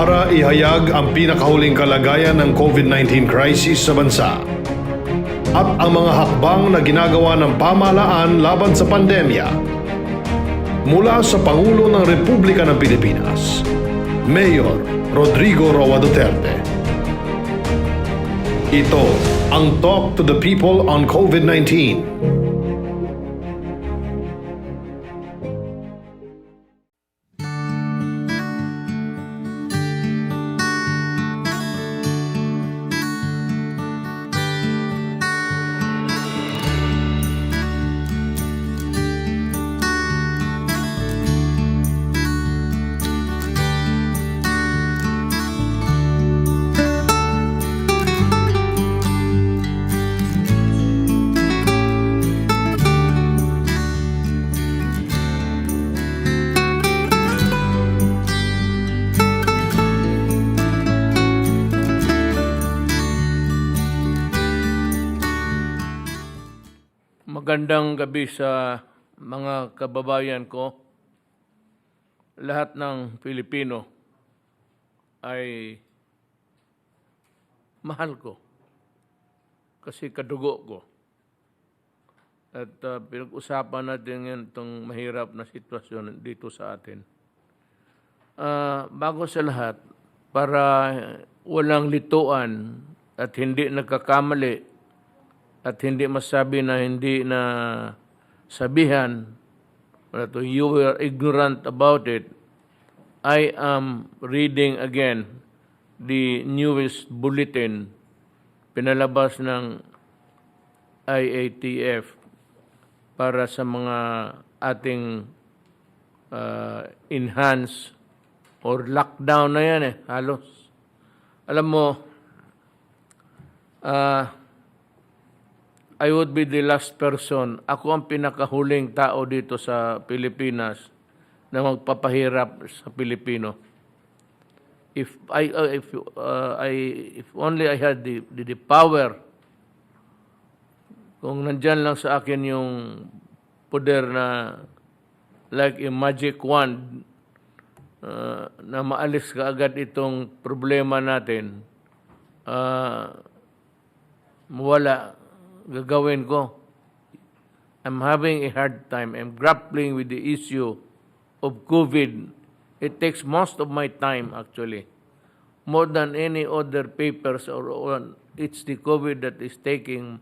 para ihayag ang pinakahuling kalagayan ng COVID-19 crisis sa bansa at ang mga hakbang na ginagawa ng pamahalaan laban sa pandemya. Mula sa Pangulo ng Republika ng Pilipinas, Mayor Rodrigo Roa Duterte. Ito ang Talk to the People on COVID-19. Magandang gabi sa mga kababayan ko. Lahat ng Pilipino ay mahal ko kasi kadugo ko. At pinag-usapan natin ngayon itong mahirap na sitwasyon dito sa atin. Bago sa lahat, para walang lituan at hindi nagkakamali at hindi masabi na hindi na sabihan, you were ignorant about it, I am reading again the newest bulletin pinalabas ng IATF para sa mga ating enhanced or lockdown na yan halos. Alam mo, I would be the last person. Ako ang pinakahuling tao dito sa Pilipinas na magpapahirap sa Pilipino. If only I had the power, kung nandyan lang sa akin yung poder na like a magic wand na maalis ka agad itong problema natin, mawala. Gagawin ko. I'm having a hard time. I'm grappling with the issue of COVID. It takes most of my time actually. More than any other papers or it's the COVID that is taking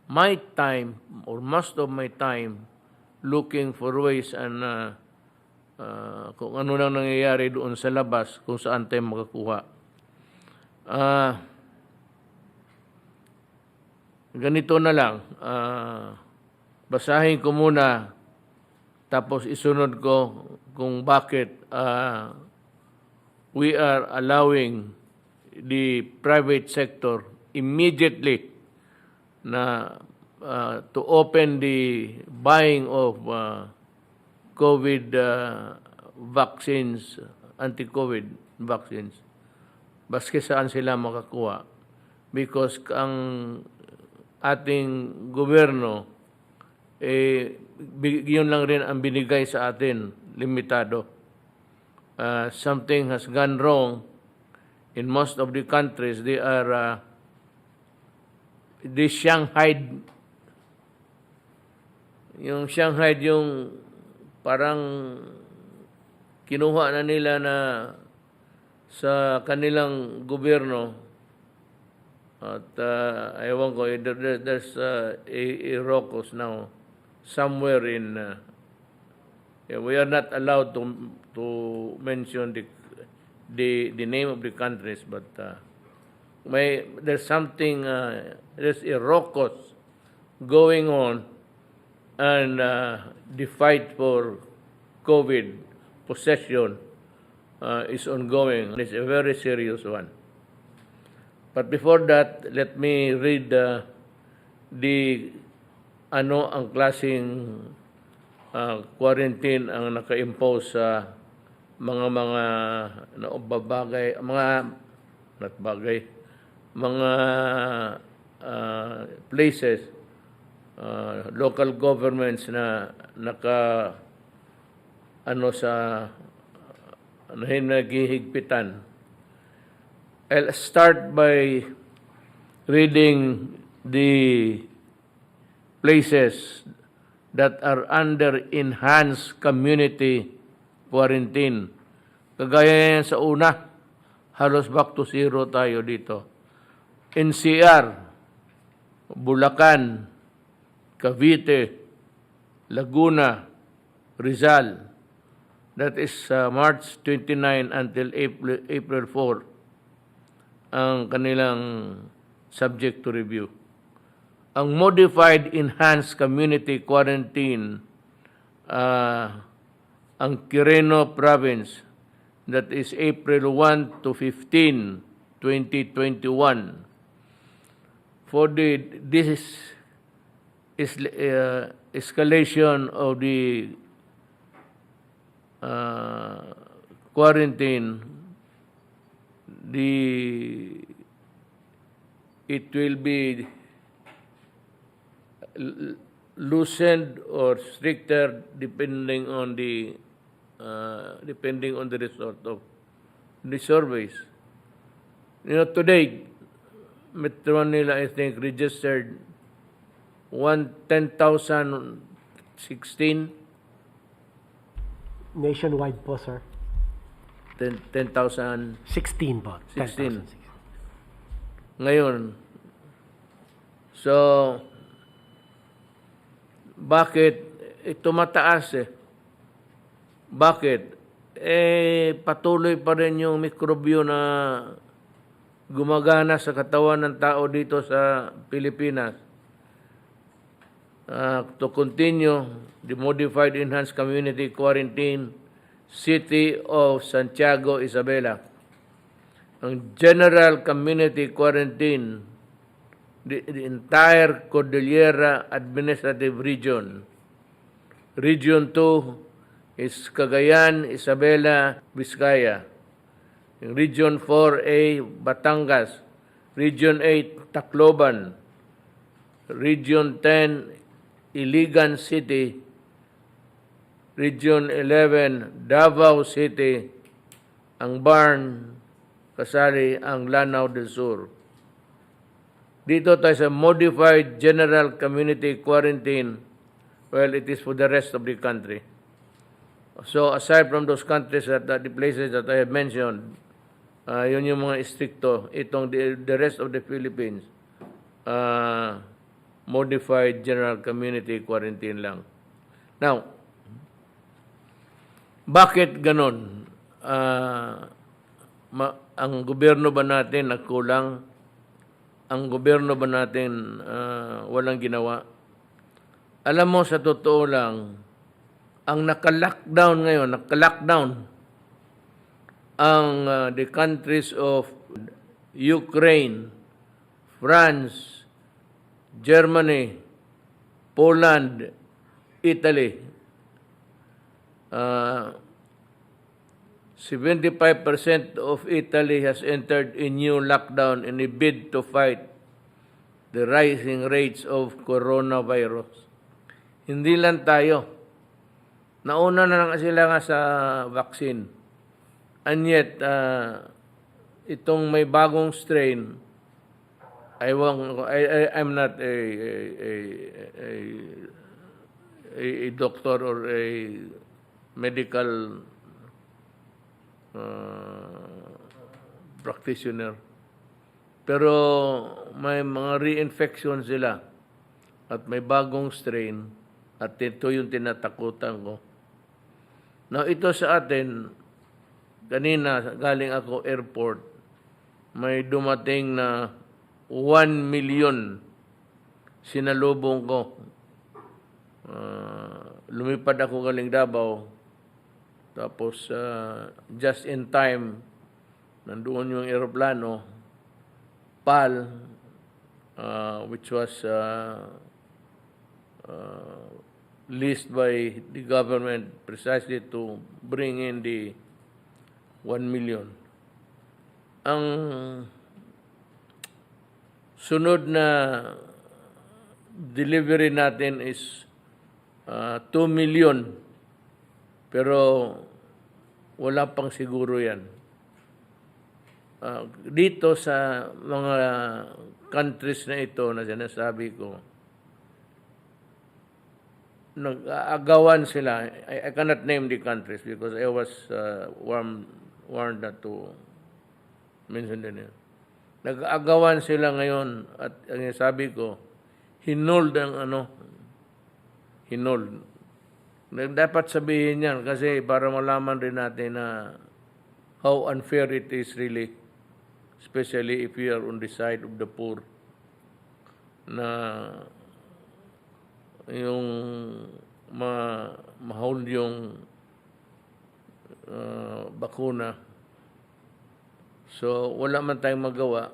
my time or most of my time looking for ways and kung ano nang nangyayari doon sa labas, kung saan tayo makakuha. Ganito na lang, basahin ko muna, tapos isunod ko kung bakit we are allowing the private sector immediately na to open the buying of COVID vaccines, anti-COVID vaccines, baski saan sila makakuha. Because ang ating gobyerno, yun lang rin ang binigay sa atin, limitado. Something has gone wrong in most of the countries. They Shanghai, yung parang kinuha na nila na sa kanilang gobyerno. At ewan ko, there's a rocos now somewhere in. We are not allowed to mention the name of the countries, but there's something. There's a rocos going on, and the fight for COVID possession is ongoing. It's a very serious one. But before that, let me read ang klaseng quarantine ang naka-impose sa mga places, local governments na naghihigpitan I'll start by reading the places that are under enhanced community quarantine. Kagaya yan sa una, halos back to zero tayo dito. NCR, Bulacan, Cavite, Laguna, Rizal. That is March 29 until April 4 ang kanilang subject to review. Ang modified enhanced community quarantine, ang Quirino Province, that is April 1 to 15, 2021. This is escalation of the quarantine, it will be loosened or stricter depending on the result of the surveys. Today, Metro Manila, I think, registered 10,016. Nationwide po, sir. 10,000. 16 po. 16. 10,016. Ngayon, so, bakit ito mataas eh? Bakit? Patuloy pa rin yung mikrobyo na gumagana sa katawan ng tao dito sa Pilipinas. To continue the modified enhanced community quarantine, City of Santiago, Isabela. Ang general community quarantine, the entire Cordillera Administrative Region. Region 2 is Cagayan, Isabela, Vizcaya. Yung Region 4A, Batangas. Region 8, Tacloban. Region 10, Iligan City. Region 11, Davao City. Ang Barn, kasali ang Lanao del Sur. Dito tayo sa modified general community quarantine. Well, it is for the rest of the country. So aside from those countries the places that I have mentioned, yun yung mga istrikto. Itong the rest of the Philippines, modified general community quarantine lang. Now, bakit ganon? Ang gobyerno ba natin nagkulang? Ang gobyerno ba natin walang ginawa? Alam mo, sa totoo lang, ang naka-lockdown ngayon, ang the countries of Ukraine, France, Germany, Poland, Italy. 75% of Italy has entered a new lockdown in a bid to fight the rising rates of coronavirus. Hindi lang tayo. Nauna na lang sila nga sa vaccine. And yet, itong may bagong strain, I'm not a doctor or a medical practitioner. Pero may mga reinfection sila at may bagong strain at ito yung tinatakutan ko. Now, ito sa atin, kanina galing ako airport, may dumating na 1 million sinalubong ko. Lumipad ako galing Davao. Tapos, just in time, nandoon yung aeroplano, PAL, which was leased by the government precisely to bring in the 1 million. Ang sunod na delivery natin is 2 million. Pero wala pang siguro yan. dito sa mga countries na ito na sinasabi ko, nag-aagawan sila. I cannot name the countries because I was warned not to mention them. Nag-aagawan sila ngayon at ang sabi ko, hinold ang hinold. Dapat sabihin yan kasi para malaman rin natin na how unfair it is really, especially if we are on the side of the poor, na yung ma-hold yung bakuna. So, wala man tayong magawa.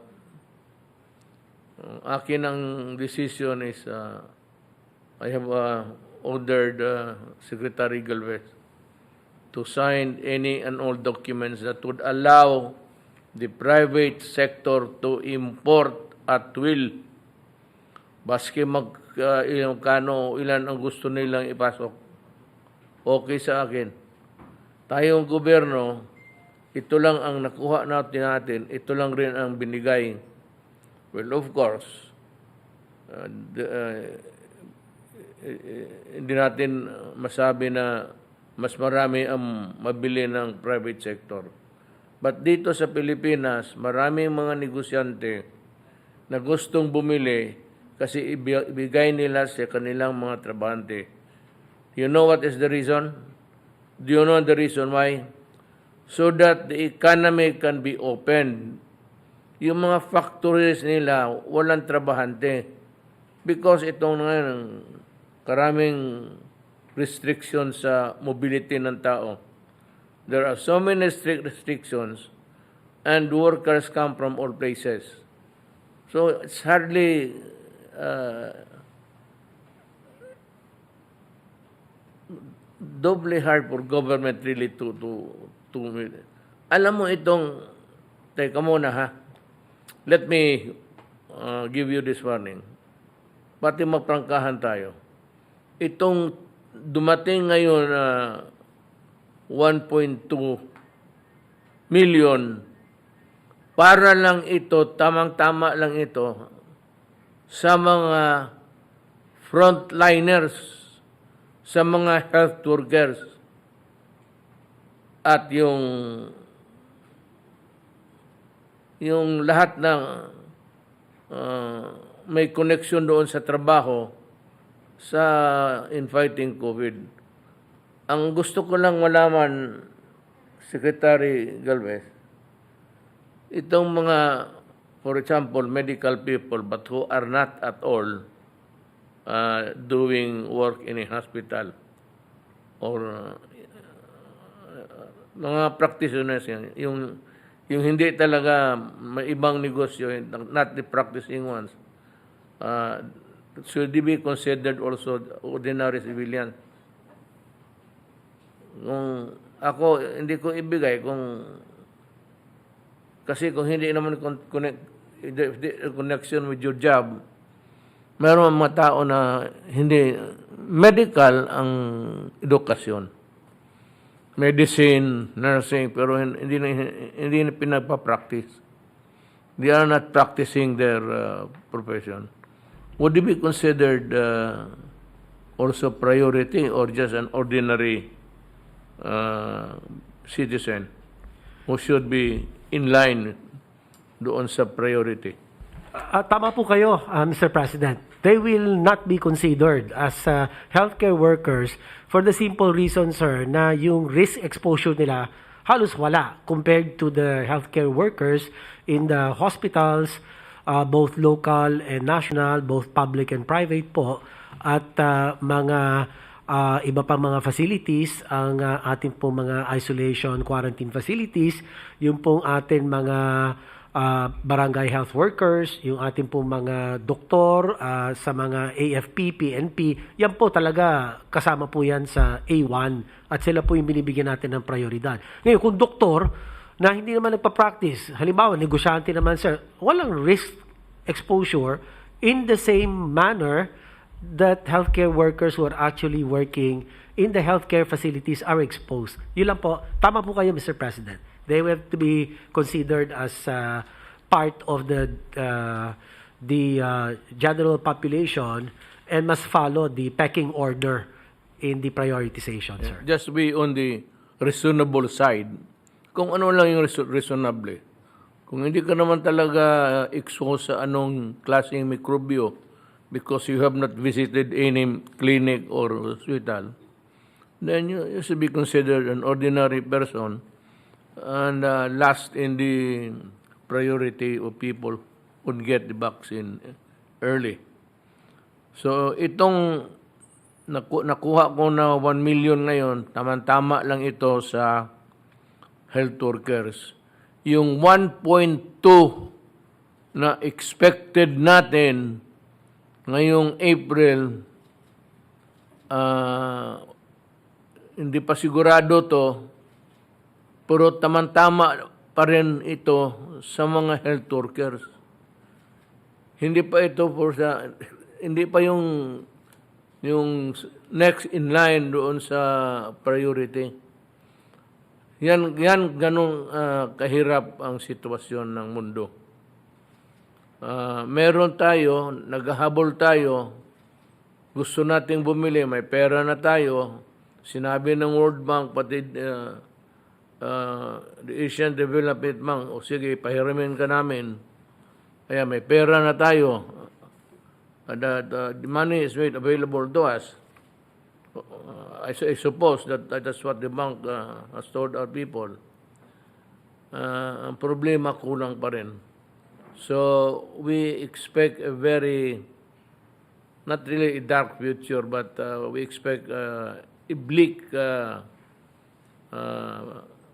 Akin ang decision is, I have ordered Secretary Galvez to sign any and all documents that would allow the private sector to import at will. Baski ilan ang gusto nilang ipasok. Okay sa akin. Tayong gobyerno, ito lang ang nakuha natin, ito lang rin ang binigay. Well, of course, hindi natin masabi na mas marami ang mabili ng private sector. But dito sa Pilipinas, maraming mga negosyante na gustong bumili kasi ibigay nila sa kanilang mga trabahante. You know what is the reason? Do you know the reason why? So that the economy can be opened. Yung mga factories nila, walang trabahante. Because itong karaming restrictions sa mobility ng tao. There are so many strict restrictions and workers come from all places. So it's hardly doubly hard for government really to alam mo itong, teka muna ha, let me give you this warning. Pati magprangkahan tayo. Itong dumating ngayon na 1.2 million, para lang ito, tamang-tama lang ito, sa mga frontliners, sa mga health workers, at yung lahat ng may connection doon sa trabaho in fighting COVID. Ang gusto ko lang malaman, Secretary Galvez, itong mga, for example, medical people but who are not at all doing work in a hospital or mga practitioners yan, yung hindi talaga may ibang negosyo, not the practicing ones, should they be considered also ordinary civilians? Kung ako, hindi ko ibigay kasi kung hindi naman connection with your job, meron mga tao na hindi medical ang edukasyon. Medicine, nursing, pero hindi na pinagpa-practice. They are not practicing their profession. Would it be considered also priority or just an ordinary citizen who should be in line doon sa priority? Tama po kayo, Mr. President. They will not be considered as healthcare workers for the simple reason, sir, na yung risk exposure nila halos wala compared to the healthcare workers in the hospitals, both local and national, both public and private po, at mga iba pa mga facilities, ang ating pong mga isolation quarantine facilities, yung pong ating mga barangay health workers, yung ating pong mga doktor sa mga AFP, PNP, yan po talaga kasama po yan sa A1 at sila po yung binibigyan natin ng prioridad. Ngayon, kung doktor na hindi naman nagpa-practice, halimbawa, negosyante naman sir, walang risk exposure in the same manner that healthcare workers who are actually working in the healthcare facilities are exposed. Yun lang po. Tama po kayo, Mr. President. They have to be considered as part of the general population and must follow the pecking order in the prioritization, sir. Just be on the reasonable side. Kung ano lang yung reasonable. Kung hindi ka naman talaga expose sa anong klaseng mikrobyo because you have not visited any clinic or hospital, then you should be considered an ordinary person and last in the priority of people would get the vaccine early. So itong nakuha ko na 1 million ngayon, tama-tama lang ito sa health workers. Yung 1.2 na expected natin ngayong April, hindi pa sigurado to, pero tamang-tama pa rin ito sa mga health workers. Hindi pa ito hindi pa yung next in line doon sa priority. Yan ganong kahirap ang sitwasyon ng mundo. Meron tayo, naghahabol tayo, gusto nating bumili, may pera na tayo. Sinabi ng World Bank, pati the Asian Development Bank, o sige, pahiramin ka namin. Kaya may pera na tayo. The money is made available to us. I suppose that's what the bank has told our people. Ang problema, kulang pa rin. So, we expect a very, not really a dark future, but we expect a bleak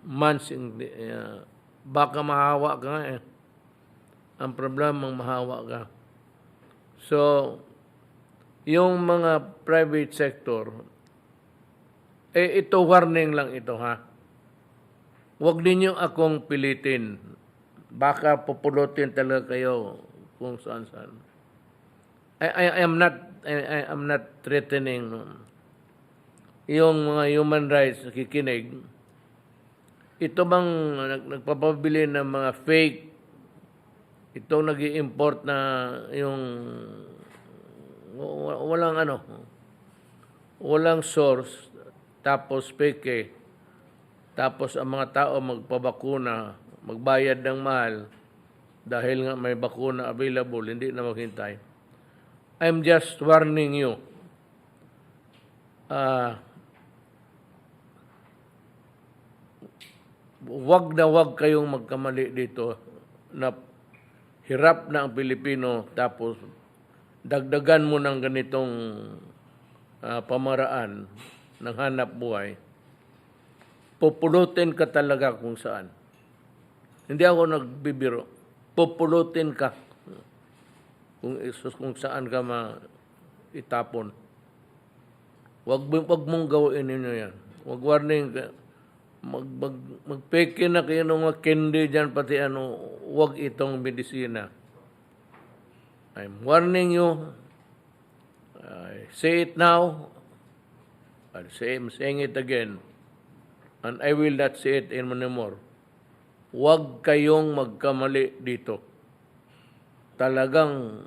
months. Baka mahawa ka nga eh. Ang problema, mahawa ka. So, yung mga private sector, ito warning lang ito ha. Huwag ninyo akong pilitin. Baka pupulutin talaga kayo kung saan-saan. I am not threatening yung mga human rights nakikinig. Ito bang nagpapabili ng mga fake, itong nag-i-import na yung walang source, tapos fake, tapos ang mga tao magpabakuna, magbayad ng mahal dahil nga may bakuna available, hindi na maghintay. I'm just warning you. Wag kayong magkamali dito na hirap na ang Pilipino tapos dagdagan mo ng ganitong pamaraan ng hanap buhay, pupulutin ka talaga kung saan. Hindi ako nagbibiro. Pupulutin ka kung saan ka itapon. Wag mong gawin ninyo yan. Wag warning ka. Magpeke na kayo ng mga candy dyan, pati wag itong medisina. I'm warning you. I say it now. I'm saying it again. And I will not say it anymore. Huwag kayong magkamali dito. Talagang,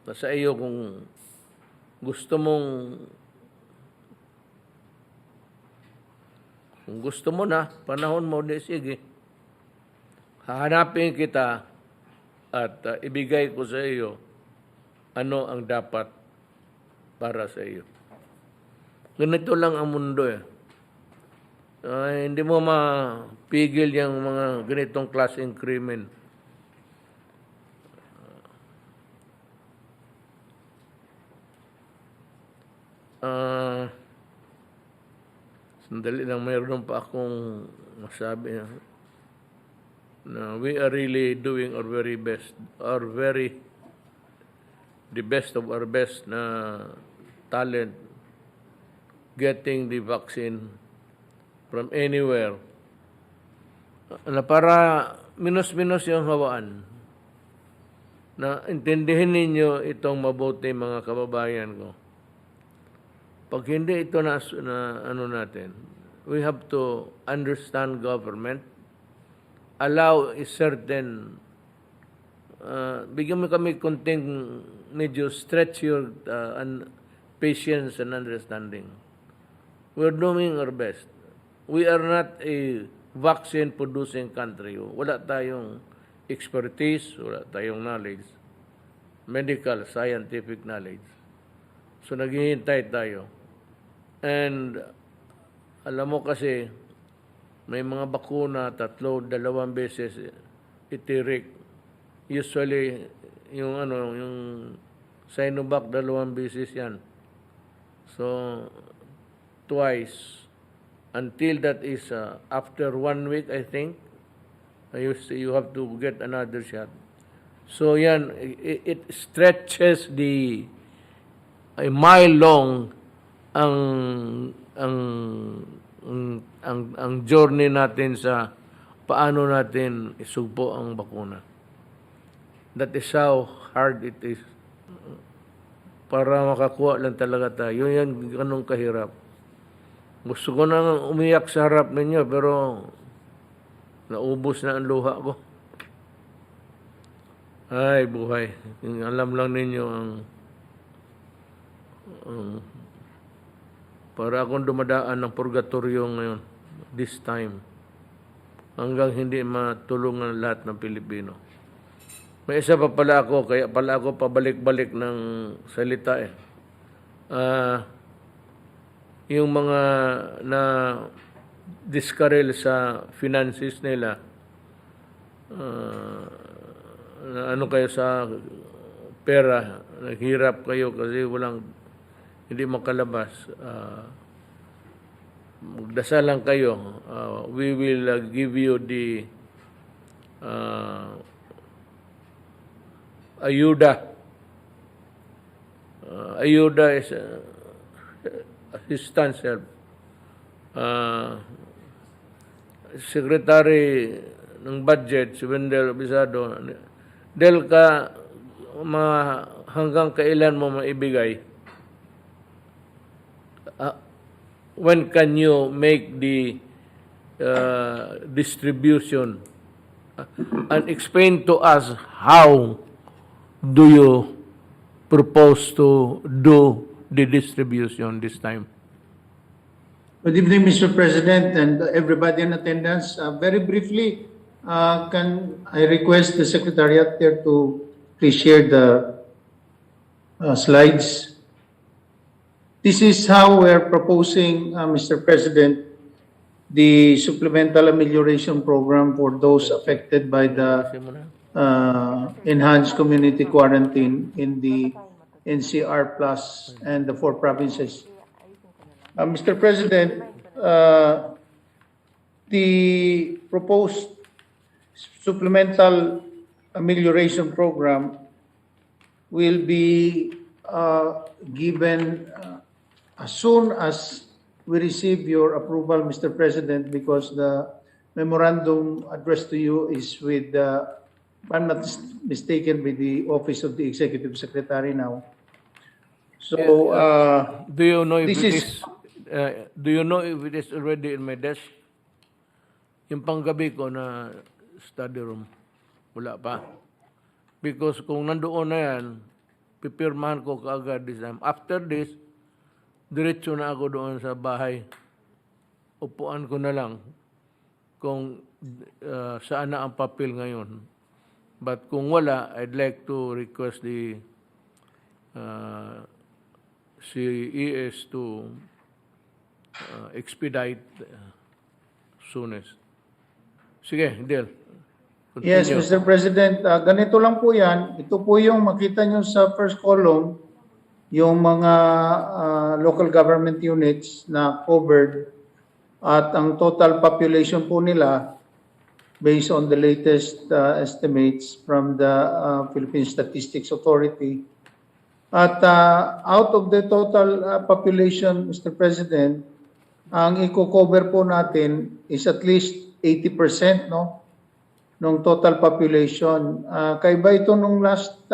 nasa iyo kung gusto mo na, panahon mo, sige. Hahanapin kita at ibigay ko sa iyo ano ang dapat para sa iyo. Ganito lang ang mundo eh. Hindi mo mapigil yung mga ganitong klaseng krimen. Sandali lang, mayroon pa akong masabi na we are really doing our very best, the best of our best na talent getting the vaccine from anywhere na para minus-minus yung hawaan. Na intindihin ninyo itong mabuti mga kababayan ko. Pag hindi ito na natin, we have to understand government, allow a certain, bigyan mo kami konting medyo stretch your patience and understanding. We're doing our best. We are not a vaccine-producing country. Wala tayong expertise, wala tayong knowledge, medical, scientific knowledge. So, naghihintay tayo. And, alam mo kasi, may mga bakuna, 3, 2 beses itirik. Usually, yung Sinovac, 2 beses yan. So, twice. Until that is after 1 week, I think, you have to get another shot. So, yan, it stretches a mile long ang journey natin sa paano natin isugpo ang bakuna. That is how hard it is. Para makakuha lang talaga tayo. Yan, ganun kahirap. Gusto ko nang umiyak sa harap ninyo, pero naubos na ang luha ko. Ay, buhay. Alam lang ninyo para akong dumadaan ng purgatorio ngayon, this time, hanggang hindi matulungan lahat ng Pilipino. May isa pa pala ako, kaya pala ako pabalik-balik ng salita eh. Yung mga na diskarel sa finances nila, na ano kayo sa pera, naghirap kayo kasi hindi makalabas. Magdasal lang kayo. We will give you the ayuda. Ayuda is assistance help. Secretary ng budget, si Wendell Bisado, Del ka hanggang kailan mo maibigay? When can you make the distribution? And explain to us how do you propose to do the distribution this time? Good evening, Mr. President, and everybody in attendance. Very briefly, can I request the Secretariat there to please share the slides? This is how we're proposing, Mr. President, the supplemental amelioration program for those affected by the enhanced community quarantine in the NCR Plus and the 4 provinces. Mr. President, the proposed supplemental amelioration program will be given as soon as we receive your approval, Mr. President, because the memorandum addressed to you is with, if I'm not mistaken, with the Office of the Executive Secretary now. So, do you know if this it is- is do you know if it is already in my desk? Yung panggabi ko na study room, wala pa. Because kung nandoon na yan, pipirmahan ko kaagad this time. After this, diretso na ako doon sa bahay. Upuan ko na lang kung saan na ang papel ngayon. But kung wala, I'd like to request the CES to expedite soonest. Sige, Del. yes, Mr. President, ganito lang po yan. Ito po yung makita nyo sa first column, yung mga local government units na covered at ang total population po nila based on the latest estimates from the Philippine Statistics Authority. At out of the total population, Mr. President, ang i-cover po natin is at least 80%, no? Nung total population. Kaiba ito nung last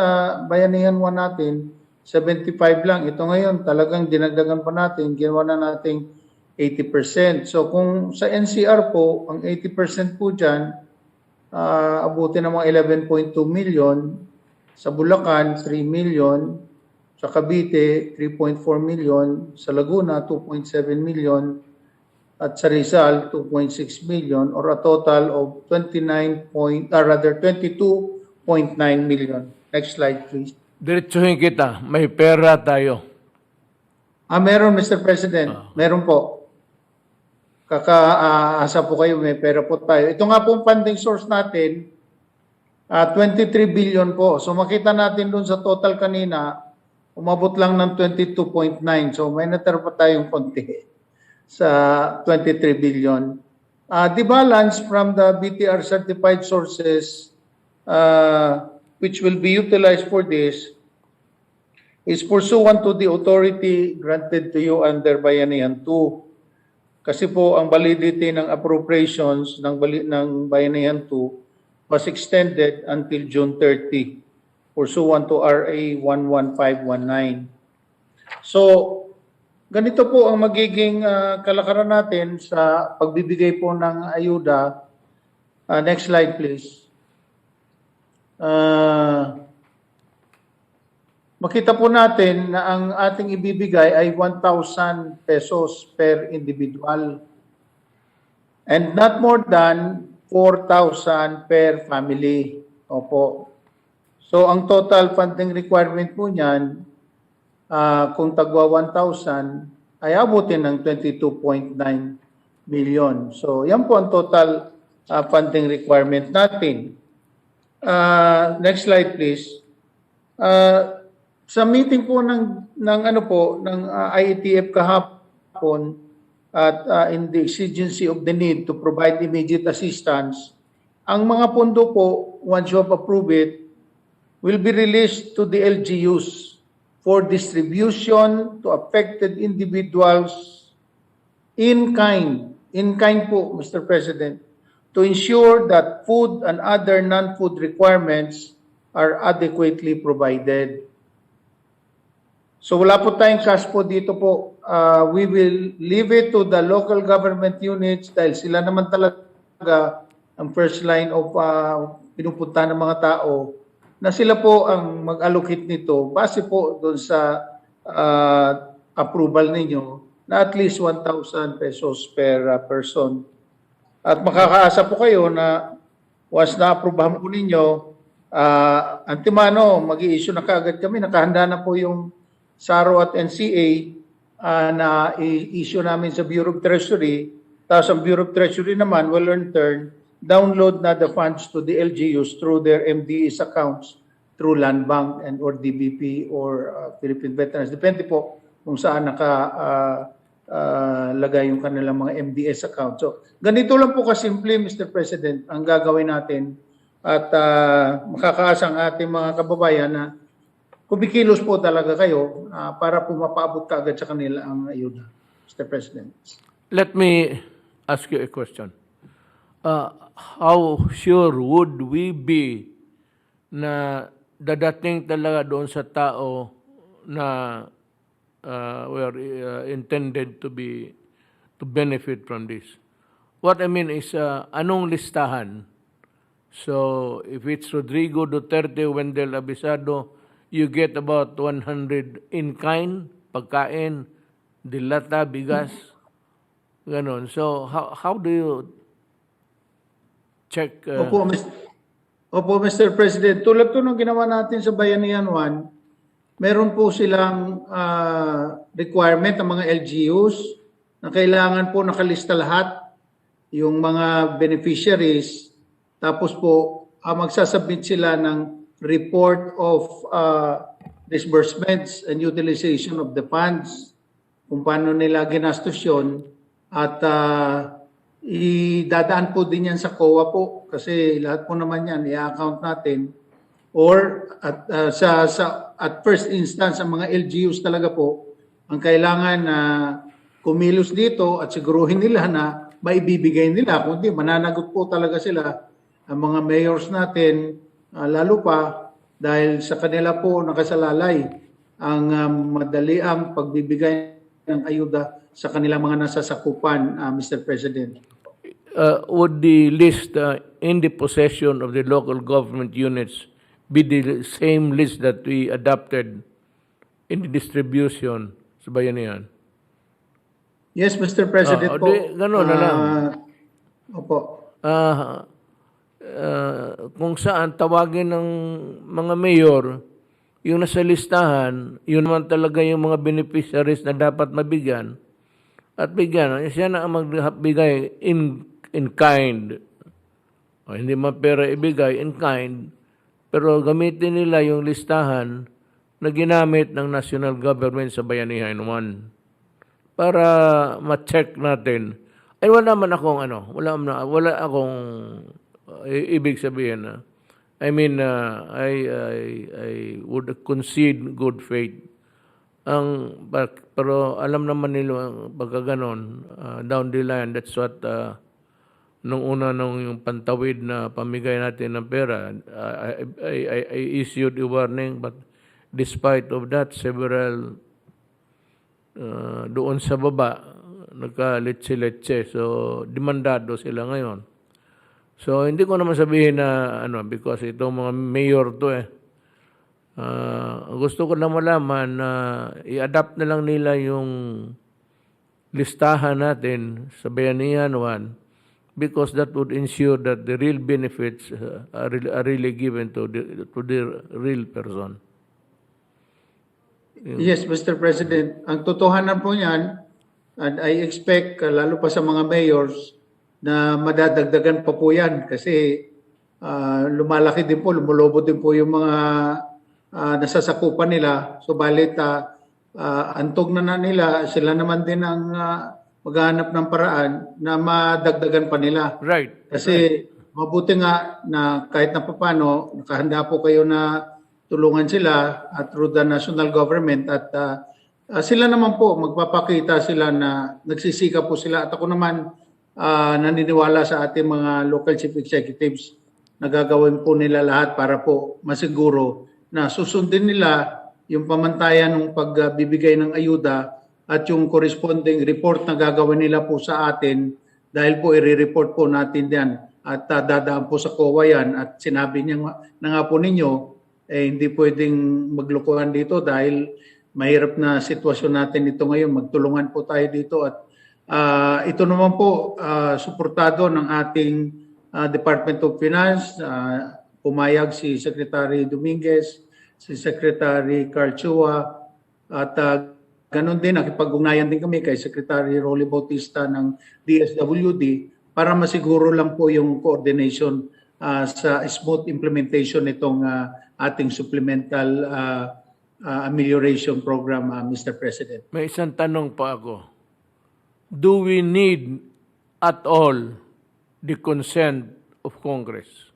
bayanihan 1 natin, 75 lang. Ito ngayon, talagang dinagdagan pa natin. Ginawa na nating 80%. So kung sa NCR po, ang 80% po dyan, abutin ng mga 11.2 million, sa Bulacan, 3 million, sa Cavite, 3.4 million, sa Laguna, 2.7 million, at sa Rizal, 2.6 million, or a total of 22.9 million. Next slide, please. Diretsuhin kita, may pera tayo. Meron, Mr. President. Meron po. Kakaasa po kayo, may pera po tayo. Ito nga pong funding source natin, 23 billion po. So makita natin dun sa total kanina, umabot lang ng 22.9. So may natira pa tayong konti sa 23 billion. The balance from the BTR certified sources, which will be utilized for this, is pursuant to the authority granted to you under Bayanihan 2. Kasi po ang validity ng appropriations ng Bayanihan 2 was extended until June 30 pursuant to RA 11519. So, ganito po ang magiging kalakaran natin sa pagbibigay po ng ayuda. Next slide, please. Makita po natin na ang ating ibibigay ay 1,000 pesos per individual and not more than 4,000 per family. Opo. So, ang total funding requirement po niyan, kung tagwa 1,000, ay abutin ng 22.9 million. So, yan po ang total funding requirement natin. Next slide, please. Sa meeting po ng IETF kahapon at in the exigency of the need to provide immediate assistance, ang mga pondo po, once you have approved it, will be released to the LGUs for distribution to affected individuals in kind. In kind po, Mr. President, to ensure that food and other non-food requirements are adequately provided. So wala po tayong cash po dito po. We will leave it to the local government units dahil sila naman talaga ang first line of pinupunta ng mga tao na sila po ang mag-allocate nito base po doon sa approval ninyo na at least 1,000 pesos per person. At makakaasa po kayo na once na-approvehan po ninyo, antimano, mag-i-issue na kaagad kami. Nakahanda na po yung SARO at NCA na i-issue namin sa Bureau of Treasury. Tapos ang Bureau of Treasury naman will in turn download na the funds to the LGUs through their MDEs accounts through Land Bank and or DBP or Philippine Veterans. Depende po kung saan lagay yung kanilang mga MDS account. So, ganito lang po kasimple, Mr. President, ang gagawin natin at makakaasa ang ating mga kababayan na kumikilos po talaga kayo para po mapaabot kaagad sa kanila ang ayuda, Mr. President. Let me ask you a question. How sure would we be na dadating talaga doon sa tao na were intended to benefit from this? What I mean is, anong listahan? So, if it's Rodrigo Duterte, Wendell Abisado, you get about 100 in-kind, pagkain, dilata, bigas, ganon. So, how do you check? Opo, Mr. President. Tulad po nung ginawa natin sa Bayanihan 1, meron po silang requirement ng mga LGUs na kailangan po nakalista lahat yung mga beneficiaries. Tapos po, magsasubmit sila ng report of disbursements and utilization of the funds, kung paano nila ginastos yun, at idadaan po din yan sa COA po kasi lahat po naman yan i-account natin or at first instance ang mga LGUs talaga po ang kailangan na kumilos dito at siguruhin nila na maibibigay nila, kundi mananagot po talaga sila ang mga mayors natin, lalo pa dahil sa kanila po nakasalalay ang madali ang pagbibigay ng ayuda sa kanilang mga nasasakupan, Mr. President. Would the list in the possession of the local government units be the same list that we adopted in the distribution sa bayanihan? Yes, Mr. President po. Ganun na lang. Opo. Kung saan tawagin ng mga mayor, yung nasa listahan, yun naman talaga yung mga beneficiaries na dapat mabigyan. At bigyan, siya na ang magbigay in kind. O, hindi man pera ibigay, in kind. Pero gamitin nila yung listahan na ginamit ng national government sa Bayanihan 1 para ma-check natin. Ay wala man akong wala akong ibig sabihin I mean I would concede good faith. Pero alam naman nila pagka ganon, down the line, that's what nung yung pantawid na pamigay natin ng pera, I issued a warning, but despite of that, several doon sa baba, nagka-letse-letse. So, demandado sila ngayon. So, hindi ko naman sabihin na, because itong mga mayor to gusto ko lang malaman na i-adapt na lang nila yung listahan natin sa Bayanihan 1 because that would ensure that the real benefits are really given to the real person. Yes, Mr. President. Ang totohanan po niyan, and I expect, lalo pa sa mga mayors, na madadagdagan pa po yan kasi lumalaki din po, lumulobo din po yung mga nasasakupan nila. Subalit, antog na nila, sila naman din ang maghahanap ng paraan na madagdagan pa nila. Right. Kasi mabuti nga na kahit na paano, nakahanda po kayo na tulungan sila through the national government at sila naman po magpapakita sila na nagsisika po sila at ako naman naniniwala sa ating mga local chief executives na gagawin po nila lahat para po masiguro na susundin nila yung pamantayan ng pagbibigay ng ayuda at yung corresponding report na gagawin nila po sa atin dahil po i-report po natin yan at dadaan po sa COA yan at sinabi niya na nga po ninyo hindi pwedeng maglokohan dito dahil mahirap na sitwasyon natin ito ngayon. Magtulungan po tayo dito at ito naman po suportado ng ating Department of Finance. Pumayag si Secretary Dominguez, si Secretary Carl Chua at ganun din, nakipag-ugnayan din kami kay Secretary Rolly Bautista ng DSWD para masiguro lang po yung coordination sa smooth implementation nitong ating supplemental amelioration program, Mr. President. May isang tanong pa ako. Do we need at all the consent of Congress?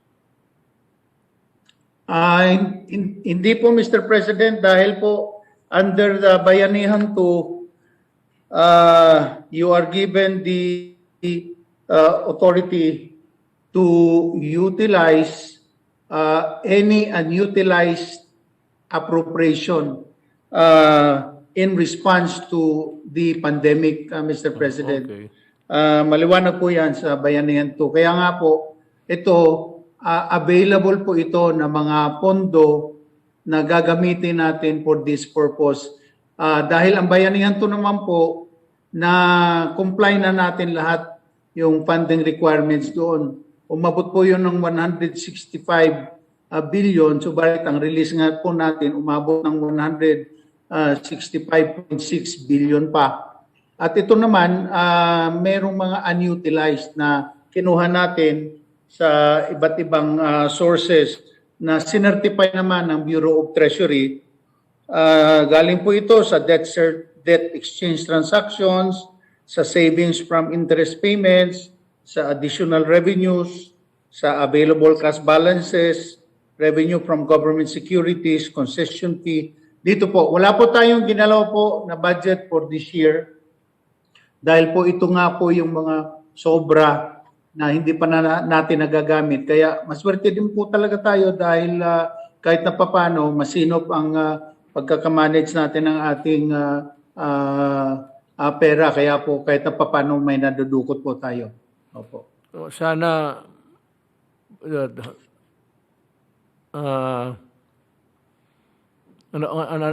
Hindi po, Mr. President, dahil po under the Bayanihan 2, you are given the authority to utilize any unutilized appropriation in response to the pandemic, Mr. President. Okay. Maliwanag po yan sa Bayanihan 2. Kaya nga po, ito, available po ito na mga pondo na gagamitin natin for this purpose. Dahil ang Bayanihan 2 naman po, na comply na natin lahat yung funding requirements doon. Umabot po yun ng 165 billion, subalit ang release nga po natin umabot ng 165.6 billion pa. At ito naman, merong mga unutilized na kinuha natin sa iba't ibang sources na sinertify naman ng Bureau of Treasury. Galing po ito sa debt exchange transactions, sa savings from interest payments, sa additional revenues, sa available cash balances, revenue from government securities, concession fee. Dito po, wala po tayong ginalaw po na budget for this year dahil po ito nga po yung mga sobra na hindi pa natin nagagamit. Kaya maswerte din po talaga tayo dahil kahit na papano masinop ang pagkakamanage natin ng ating pera. Kaya po kahit na paano may nadudukot po tayo. Opo. Sana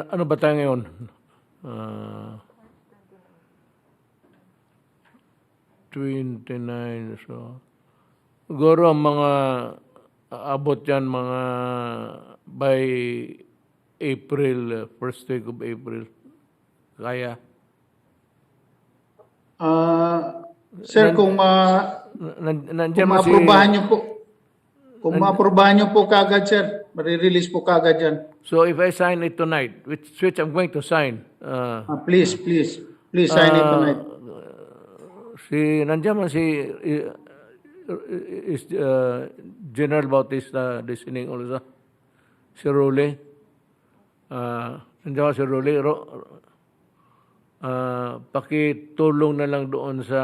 ano ba tayo ngayon? Uh, 29, so siguro ang mga aabot yan mga by April, first week of April. Kaya. Sir, kung Nandiyan mo si... maaprubahan niyo po, kung maaprubahan niyo po kagad, sir, marirelease po kagad yan. So if I sign it tonight, which I'm going to sign, Please sign it tonight. nandiyan mo si General Bautista listening also. Si Role. Nandiyan mo si Role. Pakitulong na lang doon sa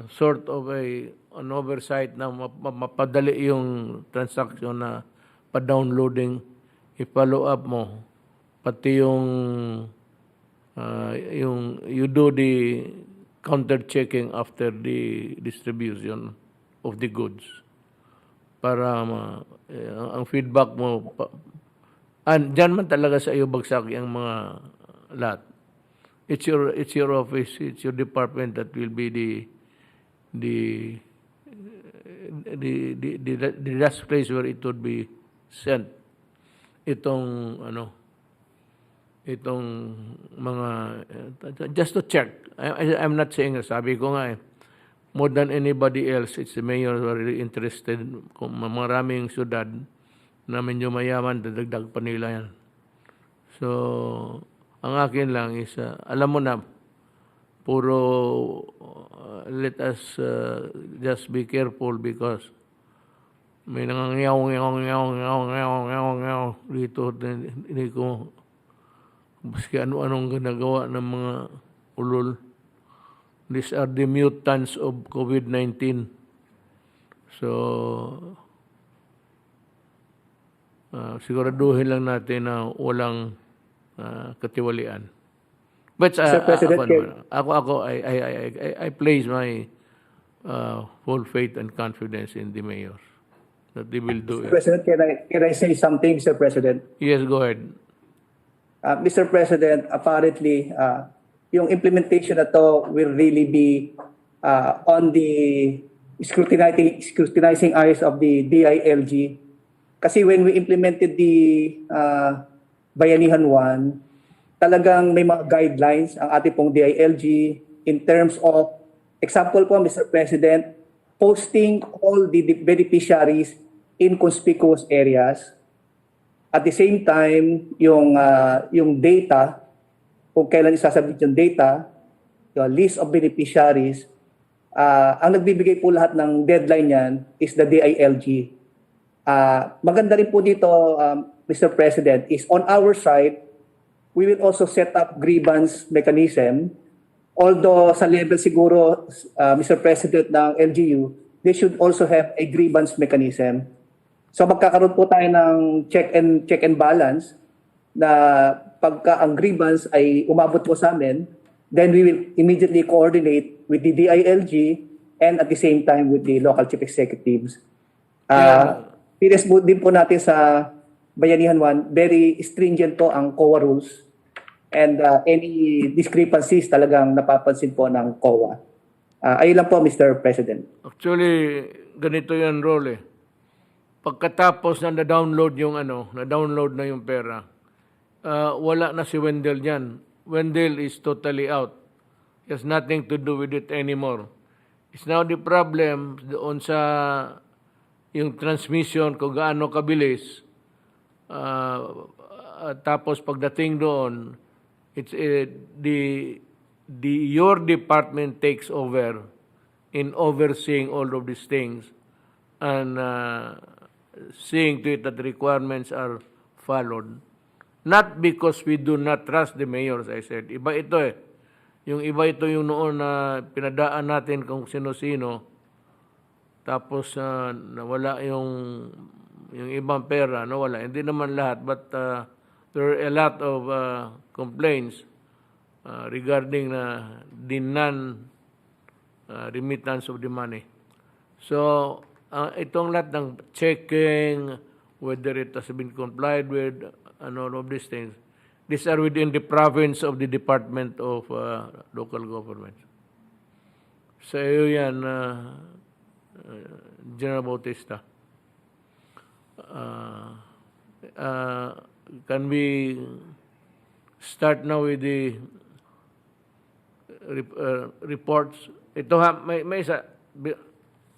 sort of an oversight na mapadali yung transaction na pa-downloading, i-follow up mo, pati yung you do the counter checking after the distribution of the goods para ang feedback mo dyan man talaga sa iyo bagsak yung mga lahat. It's your office, it's your department that will be the last place where it would be sent. Itong mga just to check. I'm not saying, sabi ko nga more than anybody else, it's the mayor who are really interested. Kung maraming syudad na medyo mayaman, dadagdag pa nila yan. So, ang akin lang is, alam mo na, puro let us just be careful because may nangangayaw dito. Hindi ko, baski ano-anong ginagawa ng mga ulol. These are the mutants of COVID-19. So, siguraduhin lang natin na walang katiwalian. But Mr. President, I place my full faith and confidence in the mayors that they will do Mr. it. President, can I say something, Mr. President? Yes, go ahead. Mr. President, apparently, yung implementation na to will really be on the scrutinizing eyes of the DILG. Kasi when we implemented the Bayanihan 1, talagang may mga guidelines ang ating pong DILG in terms of, example po, Mr. President, posting all the beneficiaries in conspicuous areas. At the same time, yung data, kung kailan isasabit yung data, yung list of beneficiaries, ang nagbibigay po lahat ng deadline yan is the DILG. Maganda rin po dito, Mr. President, is on our side, we will also set up grievance mechanism. Although sa level siguro, Mr. President ng LGU, they should also have a grievance mechanism. So magkakaroon po tayo ng check and balance na pagka ang grievance ay umabot po sa amin, then we will immediately coordinate with the DILG and at the same time with the local chief executives. Pinis din po natin sa Bayanihan 1, very stringent po ang COA rules and any discrepancies talagang napapansin po ng COA. Ayun lang po, Mr. President. Actually, ganito yan, Role. Pagkatapos na na-download na yung pera, wala na si Wendell dyan. Wendell is totally out. He has nothing to do with it anymore. It's now the problem doon sa yung transmission kung gaano kabilis. Tapos pagdating doon, it's your department takes over in overseeing all of these things and seeing to it that the requirements are followed. Not because we do not trust the mayor, as I said. Iba ito Yung iba ito yung noon na pinadaan natin kung sino-sino. Tapos nawala yung ibang pera, nawala. Hindi naman lahat, but there are a lot of complaints regarding the non-remittance of the money. So, itong lahat ng checking, whether it has been complied with, and all of these things, these are within the province of the Department of Local Government. Sa iyo yan, General Bautista. Can we start now with the reports? Ito ha, may isa.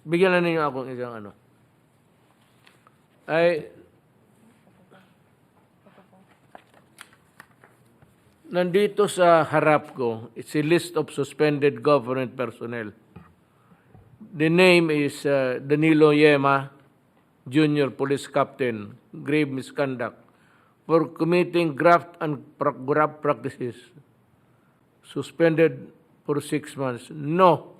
Bigyan na ninyo akong isang ano. Nandito sa harap ko, it's a list of suspended government personnel. The name is Danilo Yema, Junior Police Captain, grave misconduct for committing graft and graft practices. Suspended for 6 months. No.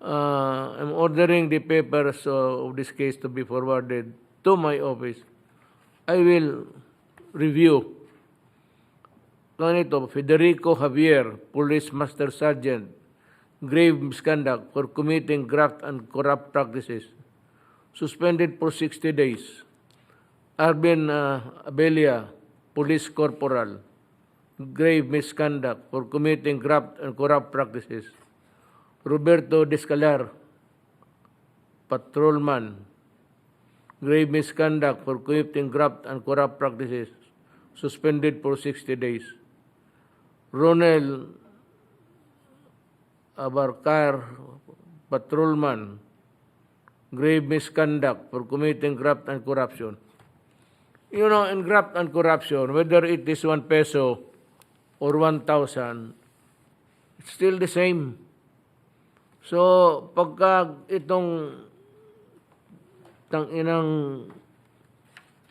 I'm ordering the papers of this case to be forwarded to my office. I will review. Ganito, Federico Javier, Police Master Sergeant, grave misconduct for committing graft and corrupt practices. Suspended for 60 days. Arben Abelia, Police Corporal, grave misconduct for committing graft and corrupt practices. Roberto Descalar, Patrolman, grave misconduct for committing graft and corrupt practices. Suspended for 60 days. Ronel Abarcar, Patrolman, grave misconduct for committing graft and corruption. You know, in graft and corruption, whether it is 1 peso or 1,000, it's still the same. So, pagka itong tanginang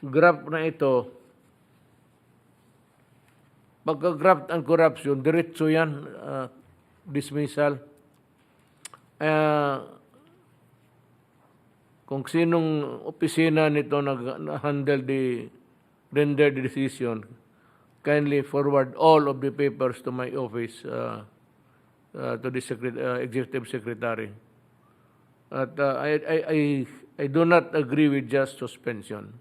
graft na ito, pagka graft and corruption, diretso yan, dismissal. Kung sinong opisina nito nag-handle render the decision, kindly forward all of the papers to my office, to the executive secretary. At I do not agree with just suspension.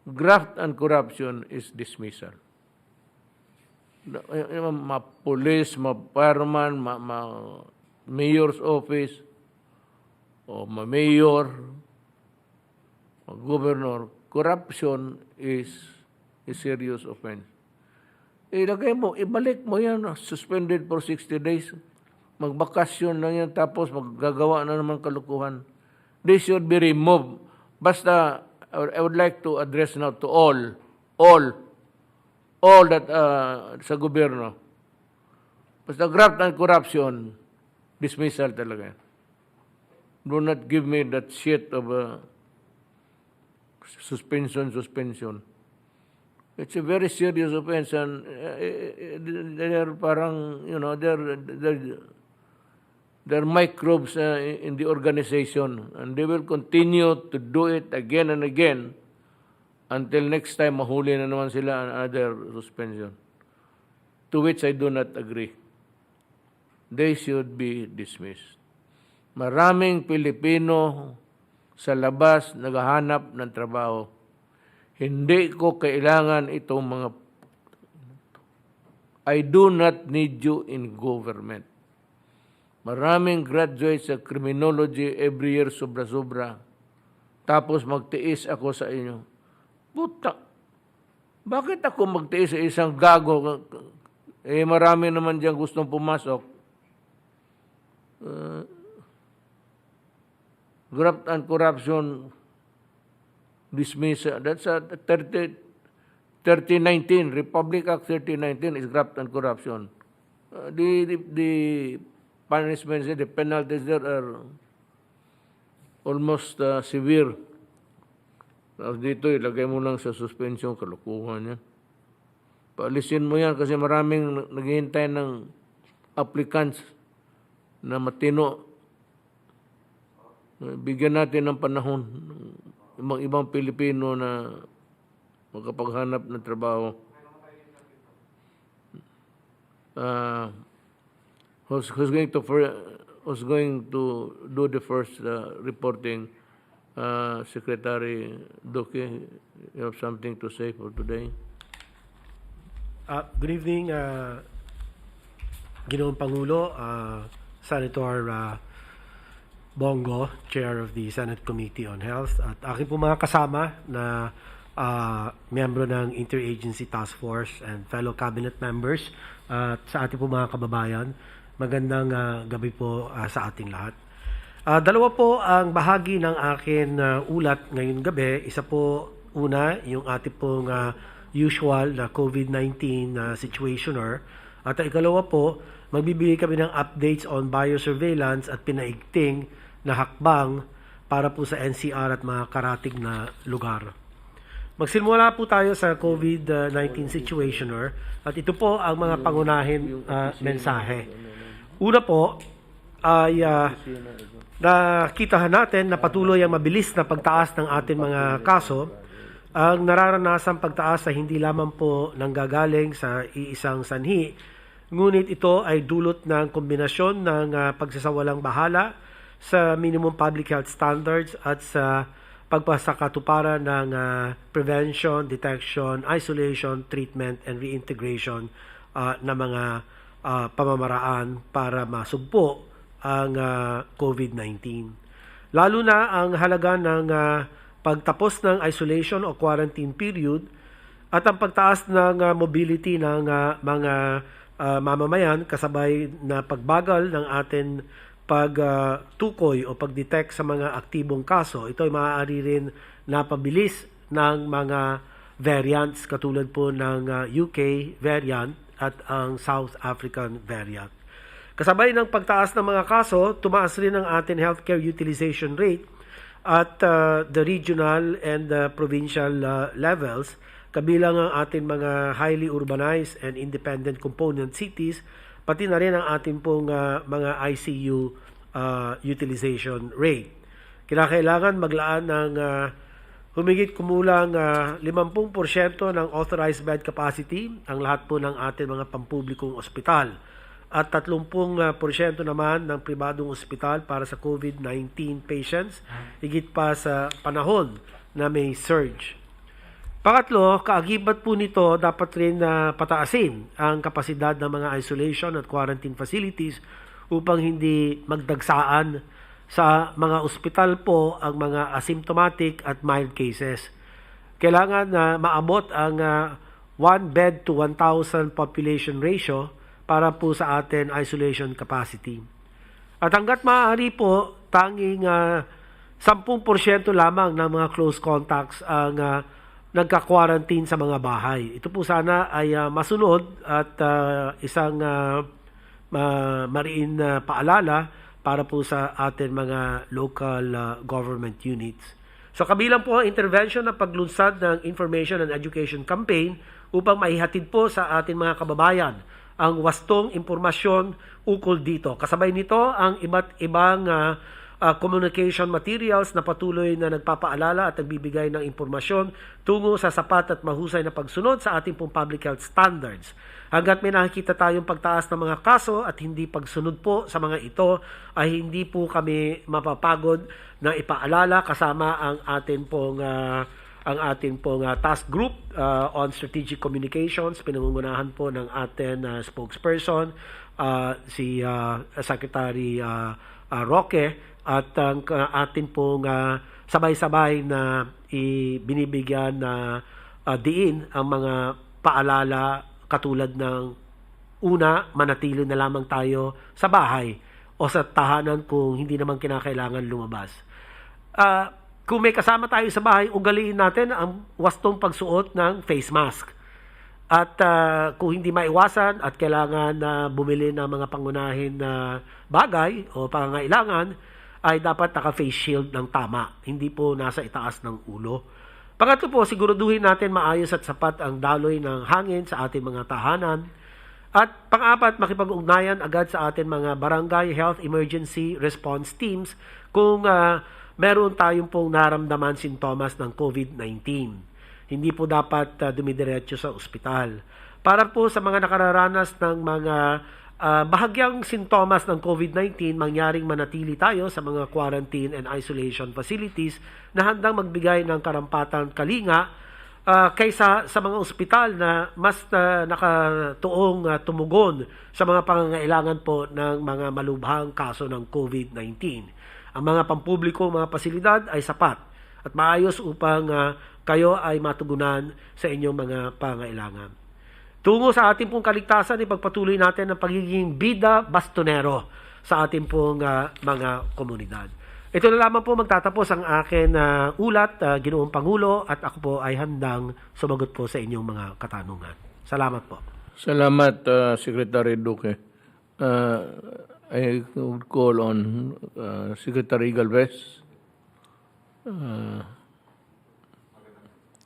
Graft and corruption is dismissal. Ma-police, ma-fireman, mayor's office, o ma-mayor, ma-governor, corruption is a serious offense. Ilagay mo, ibalik mo yan, suspended for 60 days. Magbakasyon lang yan, tapos maggagawa na naman kalukuhan. They should be removed. Basta, I would like to address now to all that sa gobyerno. Basta graft and corruption, dismissal talaga. Do not give me that shit of suspension. It's a very serious offense, and they're parang, you know, they're microbes in the organization, and they will continue to do it again and again until next time mahuli na naman sila another suspension, to which I do not agree. They should be dismissed. Maraming Pilipino sa labas naghahanap ng trabaho. Hindi ko kailangan itong mga... I do not need you in government. Maraming graduates sa criminology every year, sobra-sobra. Tapos magtiis ako sa inyo. Puta, bakit ako magtiis sa isang gago? Marami naman dyan gustong pumasok. Graft and corruption dismissal. That's 3019, Republic Act 3019 is graft and corruption. The punishments, the penalties there are almost severe. Dito, ilagay mo lang sa suspension, kalukuhan yan. Paalisin mo yan kasi maraming naghihintay ng applicants na matino. Bigyan natin ng panahon ibang Pilipino na makapaghanap ng trabaho. Who's going to do the first reporting? Secretary Duque, you have something to say for today? Good evening, Ginoong Pangulo, Senator Bongo, Chair of the Senate Committee on Health, at aking po mga kasama na miyembro ng Interagency Task Force and fellow cabinet members, at sa ating po mga kababayan, magandang gabi po sa ating lahat. Dalawa po ang bahagi ng akin ulat ngayong gabi. Isa po, una, yung ating pong usual na COVID-19 situationer. At ang ikalawa po, magbibigay kami ng updates on biosurveillance at pinaigting na hakbang para po sa NCR at mga karatig na lugar. Magsimula po tayo sa COVID-19 situationer at ito po ang mga pangunahin mensahe. Una po ay nakitahan natin na patuloy ang mabilis na pagtaas ng ating mga kaso. Ang nararanasang pagtaas ay hindi lamang po nanggagaling sa iisang sanhi, ngunit ito ay dulot ng kombinasyon ng pagsasawalang bahala sa minimum public health standards at sa pagpasakatuparan ng prevention, detection, isolation, treatment, and reintegration na mga pamamaraan para masugpo ang COVID-19. Lalo na ang halaga ng pagtapos ng isolation o quarantine period at ang pagtaas ng mobility ng mga mamamayan kasabay na pagbagal ng ating pagtukoy o pagdetect sa mga aktibong kaso. Ito ay maaari rin napabilis ng mga variants katulad po ng UK variant at ang South African variant. Kasabay ng pagtaas ng mga kaso, tumaas rin ang ating healthcare utilization rate at the regional and provincial levels, kabilang ang ating mga highly urbanized and independent component cities, pati na rin ang ating pong mga ICU utilization rate. Kinakailangan maglaan ng humigit kumulang 50% ng authorized bed capacity ang lahat po ng ating mga pampublikong ospital at 30% naman ng pribadong ospital para sa COVID-19 patients, higit pa sa panahon na may surge. Pangatlo, kaagibat po nito, dapat rin pataasin ang kapasidad ng mga isolation at quarantine facilities upang hindi magdagsaan sa mga ospital po ang mga asymptomatic at mild cases. Kailangan na maabot ang 1 bed to 1,000 population ratio para po sa atin isolation capacity. At hanggat maaari po, tanging 10% lamang ng mga close contacts ang nagka-quarantine sa mga bahay. Ito po sana ay masunod at isang mariin na paalala para po sa atin mga local government units. So kabilang po ang intervention ng paglunsad ng information and education campaign upang maihatid po sa ating mga kababayan ang wastong impormasyon ukol dito. Kasabay nito ang iba't ibang communication materials na patuloy na nagpapaalala at nagbibigay ng impormasyon tungo sa sapat at mahusay na pagsunod sa ating pong public health standards. Hanggat may nakikita tayong pagtaas ng mga kaso at hindi pagsunod po sa mga ito, ay hindi po kami mapapagod na ipaalala kasama ang ating pong task group on strategic communications, pinangungunahan po ng ating spokesperson, si Secretary Roque, at ang atin pong sabay-sabay na binibigyan na diin ang mga paalala katulad ng una, manatili na lamang tayo sa bahay o sa tahanan kung hindi naman kinakailangan lumabas. Kung may kasama tayo sa bahay, ugaliin natin ang wastong pagsuot ng face mask. At kung hindi maiwasan at kailangan na bumili ng mga pangunahin na bagay o pangangailangan, ay dapat naka-face shield ng tama, hindi po nasa itaas ng ulo. Pangatlo po, siguraduhin natin maayos at sapat ang daloy ng hangin sa ating mga tahanan. At pang-apat, makipag-ugnayan agad sa ating mga barangay health emergency response teams kung meron tayong pong naramdaman sintomas ng COVID-19. Hindi po dapat dumidiretso sa ospital. Para po sa mga nakararanas ng mga bahagyang sintomas ng COVID-19, mangyaring manatili tayo sa mga quarantine and isolation facilities na handang magbigay ng karampatang kalinga kaysa sa mga ospital na mas nakatuong tumugon sa mga pangangailangan po ng mga malubhang kaso ng COVID-19. Ang mga pampubliko, mga pasilidad ay sapat at maayos upang kayo ay matugunan sa inyong mga pangangailangan. Tungo sa ating pong kaligtasan, ipagpatuloy natin ang pagiging bida bastonero sa ating pong mga komunidad. Ito na lamang po magtatapos ang akin ulat, Ginoong Pangulo, at ako po ay handang sumagot po sa inyong mga katanungan. Salamat po. Salamat, Secretary Duque. I would call on Secretary Galvez.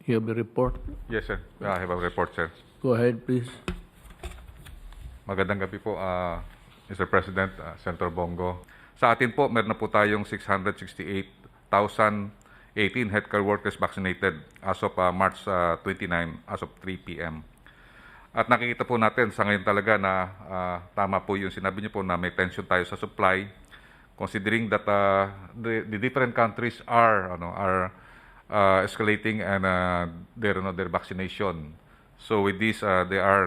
You have a report? Yes, sir. I have a report, sir. Go ahead, please. Magandang gabi po, Mr. President, Senator Bongo. Sa atin po, meron na po tayong 668,018 healthcare workers vaccinated as of March 29, as of 3 p.m. At nakikita po natin sa ngayon talaga na tama po yung sinabi niyo po na may tension tayo sa supply, considering that the different countries are escalating and their vaccination. So with this, they are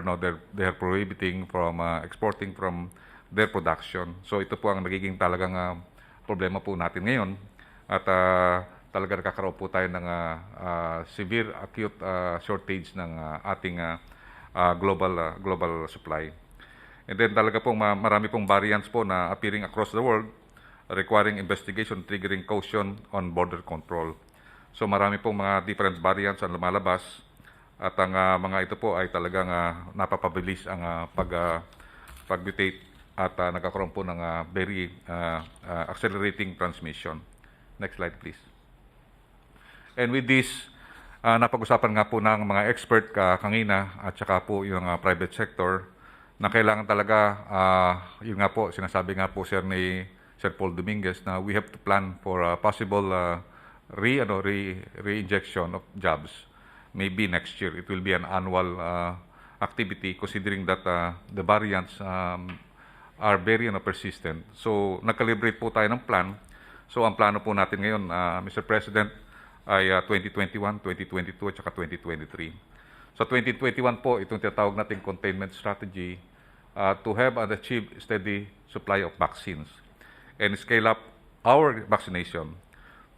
prohibiting from exporting from their production. So ito po ang nagiging talagang problema po natin ngayon at talaga nakakaroon po tayo ng severe acute shortage ng ating global supply. And then talaga pong marami pong variants po na appearing across the world requiring investigation, triggering caution on border control. So marami pong mga different variants ang lumalabas at ang mga ito po ay talagang napapabilis ang pag-mutate at nagkakaroon po ng very accelerating transmission. Next slide, please. And with this, napag-usapan nga po ng mga expert kanina at saka po yung private sector na kailangan talaga, yun nga po, sinasabi nga po ni Sir Paul Dominguez na we have to plan for a possible re-injection of jobs. Maybe next year. It will be an annual activity considering that the variants are very persistent. So, nag-calibrate po tayo ng plan. So, ang plano po natin ngayon, Mr. President, ay 2021, 2022, at saka 2023. So, 2021 po, itong tinatawag nating containment strategy to have and achieve steady supply of vaccines and scale up our vaccination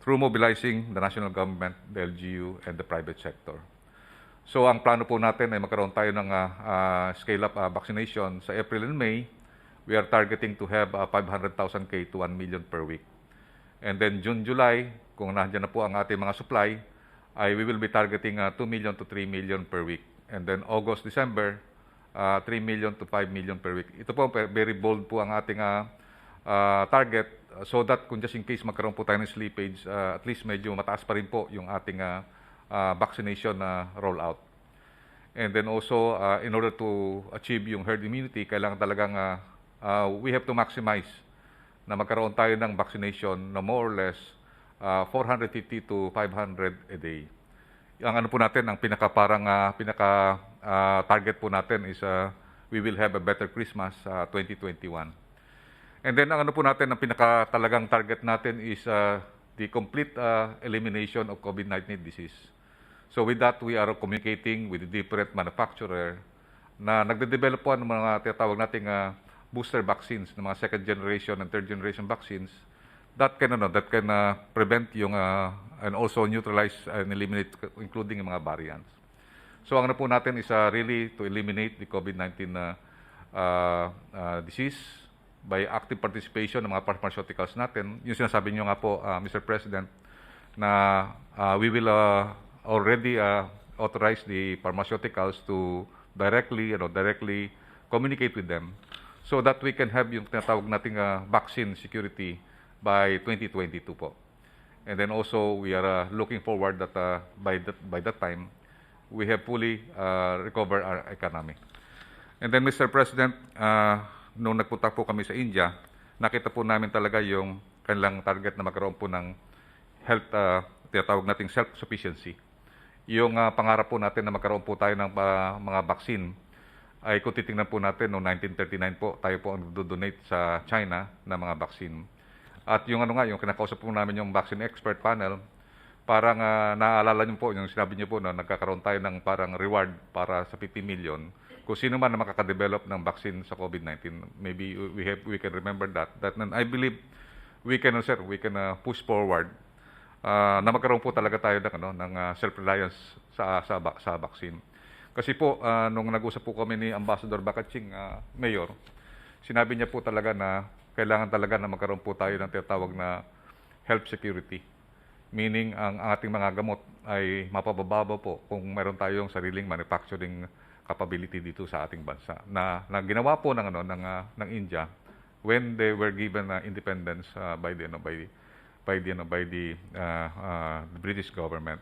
through mobilizing the national government, the LGU, and the private sector. So, ang plano po natin ay magkaroon tayo ng scale-up vaccination sa April and May. We are targeting to have 500,000 to 1 million per week. And then June, July, kung nandiyan na po ang ating mga supply, we will be targeting 2 million to 3 million per week. And then August, December, 3 million to 5 million per week. Ito po, very bold po ang ating target so that kung just in case magkaroon po tayo ng slippage, at least medyo mataas pa rin po yung ating vaccination rollout. And then also, in order to achieve yung herd immunity, kailangan talagang we have to maximize na magkaroon tayo ng vaccination na more or less 450 to 500 a day. Ang ano po natin, ang pinaka target po natin is we will have a better Christmas 2021. And then ang ano po natin, ang pinaka talagang target natin is the complete elimination of COVID-19 disease. So with that, we are communicating with the different manufacturer na nagde-develop po ng mga tinatawag nating booster vaccines, ng mga second generation and third generation vaccines that can prevent yung and also neutralize and eliminate including yung mga variants. So ang ano po natin is really to eliminate the COVID-19 disease by active participation ng mga pharmaceuticals natin. Yung sinasabi niyo nga po, Mr. President, na we will already authorize the pharmaceuticals to directly communicate with them so that we can have yung tinatawag nating vaccine security by 2022 po. And then also, we are looking forward that by that time, we have fully recovered our economy. And then, Mr. President, nung nagpunta po kami sa India, nakita po namin talaga yung kanilang target na magkaroon po ng health, tinatawag nating self-sufficiency yung pangarap po natin na magkaroon po tayo ng mga vaccine ay kung titingnan po natin, noong 1939 po, tayo po ang donate sa China ng mga vaccine. At yung yung kinakausap po namin yung vaccine expert panel, parang naaalala niyo po, yung sinabi niyo po na nagkakaroon tayo ng parang reward para sa 50 million. Kung sino man na makakadevelop ng vaccine sa COVID-19, maybe we can remember that. And I believe we can, sir, push forward na magkaroon po talaga tayo ng self-reliance sa vaccine. Kasi po, nung nag-usap po kami ni Ambassador Bacaching, Mayor, sinabi niya po talaga na kailangan talaga na magkaroon po tayo ng tinatawag na health security. Meaning, ang ating mga gamot ay mapababa po kung meron tayong sariling manufacturing capability dito sa ating bansa. Na ginawa po ng India when they were given independence by the British government.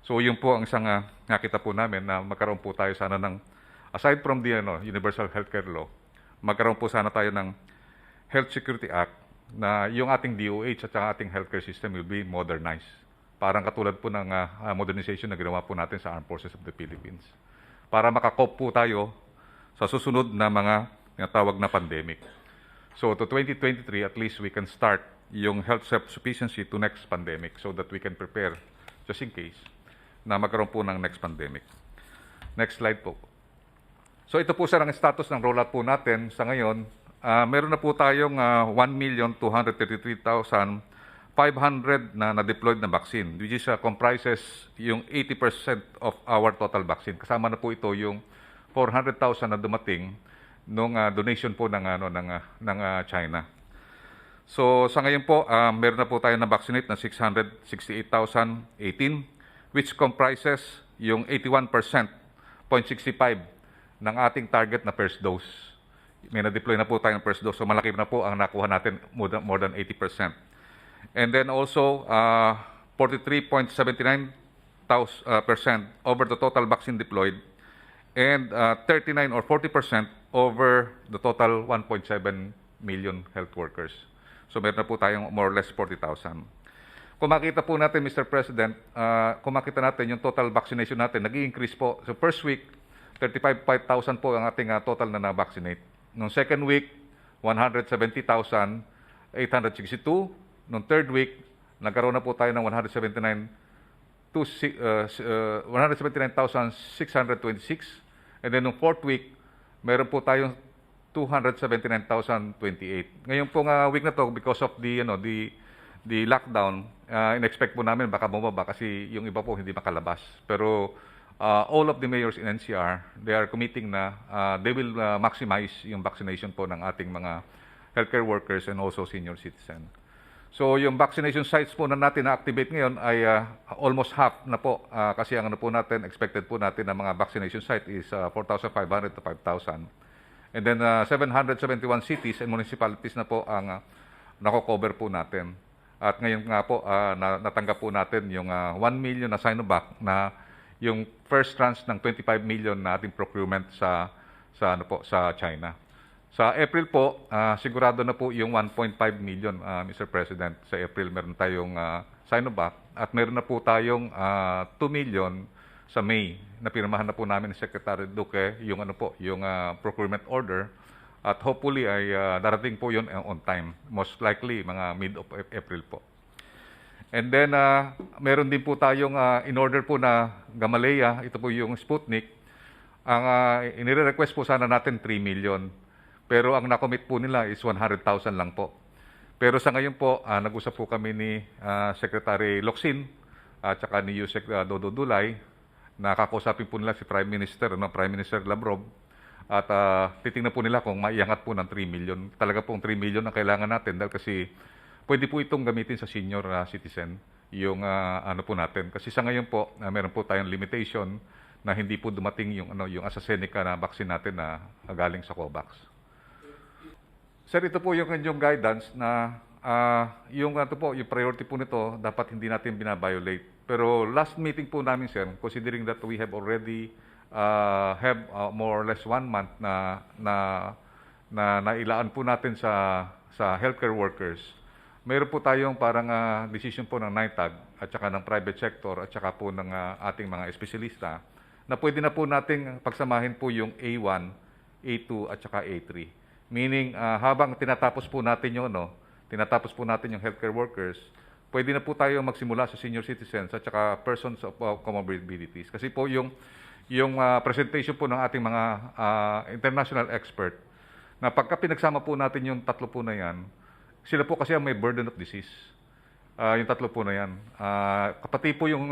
So yun po ang isang nakita po namin na magkaroon po tayo sana ng, aside from the Universal Healthcare Law, magkaroon po sana tayo ng Health Security Act na yung ating DOH at ating healthcare system will be modernized. Parang katulad po ng modernization na ginawa po natin sa Armed Forces of the Philippines. Para makakop po tayo sa susunod na mga tawag na pandemic. So to 2023, at least we can start yung health self-sufficiency to next pandemic so that we can prepare just in case na magkaroon po ng next pandemic. Next slide po. So ito po sir ang status ng rollout po natin sa ngayon. Meron na po tayong 1,233,500 na na-deployed na vaccine, which is comprises yung 80% of our total vaccine. Kasama na po ito yung 400,000 na dumating nung donation po ng China. So sa ngayon po, meron na po tayo na vaccinate na 668,018, which comprises yung 81.65 ng ating target na first dose. May na-deploy na po tayo ng first dose, so malaki na po ang nakuha natin, more than 80%. And then also, 43.79% over the total vaccine deployed, and 39 or 40% over the total 1.7 million health workers. So meron na po tayong more or less 40,000. Kung makita po natin, Mr. President, kung makita natin yung total vaccination natin, nag-i-increase po. So first week, 35,000 po ang ating total na na-vaccinate. Noong second week, 170,862. Noong third week, nagkaroon na po tayo ng 179,626. And then noong fourth week, meron po tayong 279,028. Ngayon pong week na to, because of the lockdown, in-expect po namin baka bumaba kasi yung iba po hindi makalabas. Pero all of the mayors in NCR, they are committing na they will maximize yung vaccination po ng ating mga healthcare workers and also senior citizen. So yung vaccination sites po na natin na-activate ngayon ay almost half na po kasi ang po natin, expected po natin na mga vaccination site is 4,500 to 5,000. And then 771 cities and municipalities na po ang nako-cover po natin. At ngayon nga po, natanggap po natin yung 1 million na Sinovac na yung first tranche ng 25 million na ating procurement sa China. Sa April po, sigurado na po yung 1.5 million, Mr. President. Sa April meron tayong Sinovac at meron na po tayong 2 million sa May na pirmahan na po namin ni Secretary Duque yung procurement order. At hopefully ay darating po yun on time. Most likely, mga mid of April po. And then, meron din po tayong in-order po na Gamaleya. Ito po yung Sputnik. Ang inire-request po sana natin 3 million. Pero ang nakomit po nila is 100,000 lang po. Pero sa ngayon po, nag-usap po kami ni Secretary Locsin at saka ni Yusek Dodo Dulay. Nakakausapin po nila si Prime Minister Lavrov. At titingnan po nila kung maiangat po ng 3 million. Talaga pong 3 million ang kailangan natin dahil kasi pwede po itong gamitin sa senior citizen yung po natin. Kasi sa ngayon po, meron po tayong limitation na hindi po dumating yung AstraZeneca na vaccine natin na galing sa COVAX. Sir, ito po yung inyong guidance na yung priority po nito dapat hindi natin binabiolate. Pero last meeting po namin, sir, considering that we have already more or less 1 month na nailaan po natin sa healthcare workers. mayroon po tayong parang decision po ng NITAG at saka ng private sector at saka po ng ating mga espesyalista na pwede na po nating pagsamahin po yung A1, A2 at saka A3. Meaning, habang tinatapos po natin yung healthcare workers, pwede na po tayo magsimula sa senior citizens at saka persons of comorbidities. Kasi po yung presentation po ng ating mga international expert na pagka pinagsama po natin yung tatlo po na yan, sila po kasi ang may burden of disease. Yung tatlo po na yan. Kapati po yung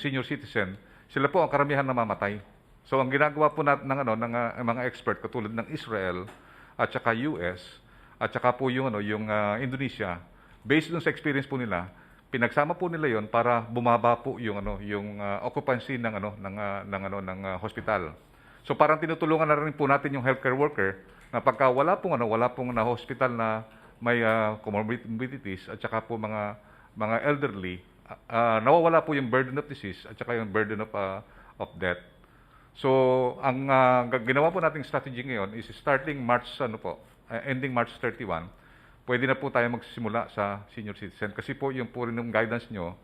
senior citizen, sila po ang karamihan na mamatay. So ang ginagawa po natin ng mga expert katulad ng Israel at saka US at saka po yung Indonesia, based dun sa experience po nila, pinagsama po nila yon para bumaba po yung occupancy ng hospital. So parang tinutulungan na rin po natin yung healthcare worker na pagka wala pong na hospital na may comorbidities at saka po mga elderly, nawawala po yung burden of disease at saka yung burden of death. So ang ginawa po nating strategy ngayon is starting ending March 31, pwede na po tayo magsisimula sa senior citizen. Kasi po yung po rin yung guidance nyo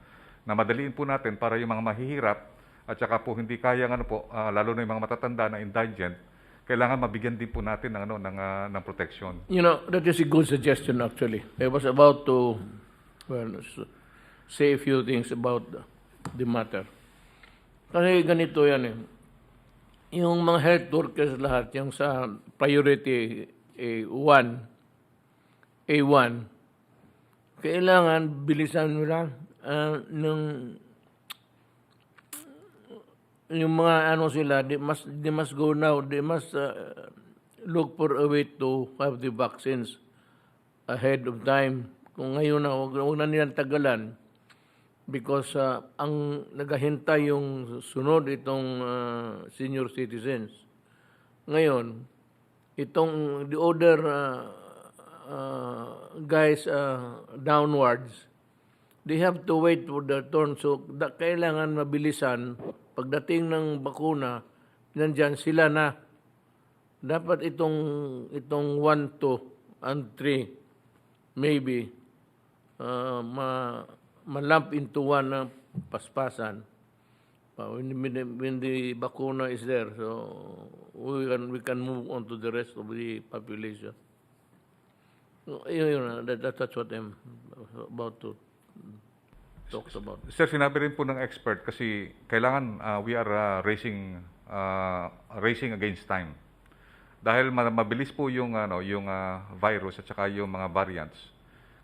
na madaliin po natin para yung mga mahihirap at saka po hindi kaya lalo na yung mga matatanda na indigent, kailangan mabigyan din po natin ng protection. You know, that is a good suggestion actually. I was about to say a few things about the matter. Kasi ganito yan eh. Yung mga health workers lahat, yung sa priority A1, kailangan bilisan nila yung mga sila, they must go now, they must look for a way to have the vaccines ahead of time. Kung ngayon na, huwag na nilang tagalan because ang naghahintay yung sunod itong senior citizens. Ngayon, the other guys downwards, they have to wait for their turn. So, kailangan mabilisan. Pagdating ng bakuna, nandyan sila na. Dapat itong 1, 2, and 3, maybe, ma-lump into one na paspasan. When the bakuna is there, so we can move on to the rest of the population. So, that's what I'm about to talk about. Sir, sinabi rin po ng expert kasi kailangan we are racing against time. Dahil mabilis po yung virus at saka yung mga variants.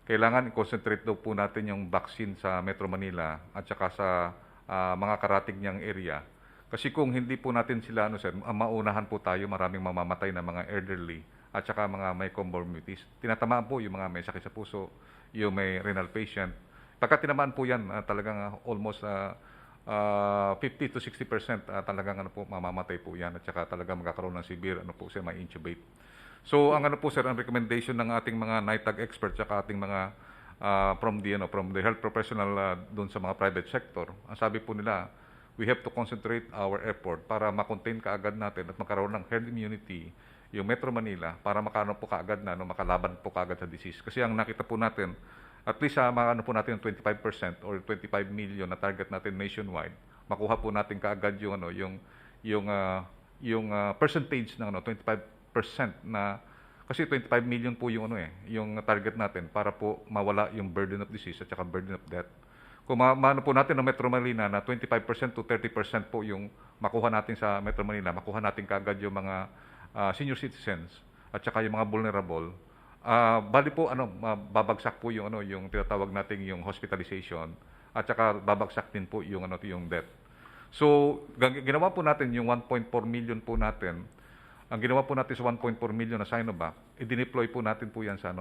Kailangan i-concentrate daw po natin yung vaccine sa Metro Manila at saka sa mga karating niyang area. Kasi kung hindi po natin sila, maunahan po tayo, maraming mamamatay na mga elderly at saka mga may comorbidities. Tinatamaan po yung mga may sakit sa puso, yung may renal patient. Pagka tinamaan po yan, talagang almost 50 to 60% talagang mamamatay po yan at saka talagang magkakaroon ng severe, may intubate. So, ang ang recommendation ng ating mga NITAG experts at ating mga from the health professional doon sa mga private sector, ang sabi po nila, we have to concentrate our effort para makontain kaagad natin at magkaroon ng herd immunity yung Metro Manila para makalaban po kaagad sa disease. Kasi ang nakita po natin, at least po natin yung 25% or 25 million na target natin nationwide, makuha po natin kaagad yung percentage ng 25% na kasi 25 million po yung target natin para po mawala yung burden of disease at saka burden of death. Kung maano po natin ng Metro Manila na 25% to 30% po yung makuha natin sa Metro Manila, makuha natin kaagad yung mga senior citizens at saka yung mga vulnerable. Bali po babagsak po yung tinatawag nating yung hospitalization at saka babagsak din po yung death. So ginawa po natin yung 1.4 million po natin. Ang ginawa po natin sa 1.4 million na Sinovac, i-deploy po natin po yan sa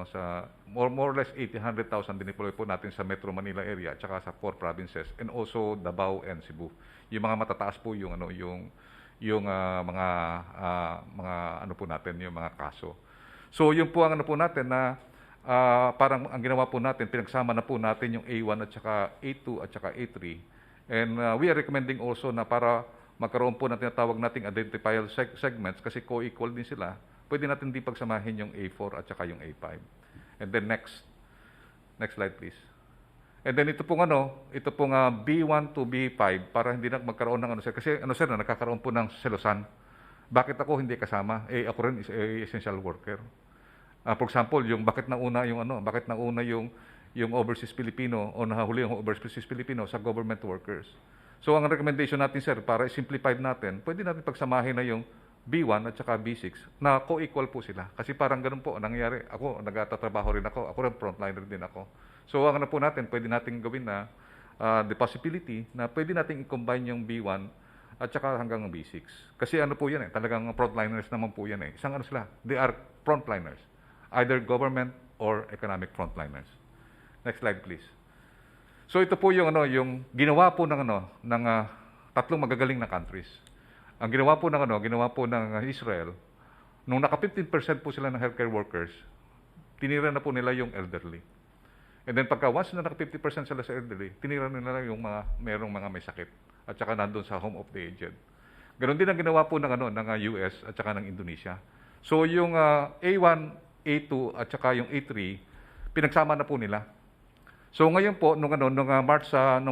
more or less 800,000 dineploy po natin sa Metro Manila area at saka sa 4 provinces and also Davao and Cebu. Yung mga matataas po yung mga po natin, yung mga kaso. So yun po ang po natin na parang ang ginawa po natin, pinagsama na po natin yung A1 at saka A2 at saka A3. And we are recommending also na para magkaroon po na tinatawag nating identifiable segments kasi co-equal din sila, pwede natin di pagsamahin yung A4 at saka yung A5. And then next, Next slide, please. And then ito pong B1 to B5 para hindi na magkaroon ng sir. Kasi sir, na nakakaroon po ng selosan. Bakit ako hindi kasama? Ako rin is essential worker. For example, bakit nauna yung overseas Filipino o nahuli yung overseas Filipino sa government workers. So ang recommendation natin sir, para simplified natin, pwede natin pagsamahin na yung B1 at saka B6 na co-equal po sila. Kasi parang ganun po nangyayari. Ako, nagtatrabaho rin ako. Ako rin frontliner din ako. So ang po natin, pwede natin gawin na the possibility na pwede natin i-combine yung B1 at saka hanggang B6. Kasi po yan talagang frontliners naman po yan Isang sila, they are frontliners. Either government or economic frontliners. Next slide please. So ito po yung ginawa po ng tatlong magagaling na countries. Ang ginawa po ng Israel, nung naka 15% po sila ng healthcare workers, tinira na po nila yung elderly. And then pagka once na naka 50% sila sa elderly, tinira nila yung merong mga may sakit at saka nandun sa home of the aged. Ganon din ang ginawa po ng US at saka ng Indonesia. So yung A1, A2 at saka yung A3, pinagsama na po nila. So ngayon po nung March 1,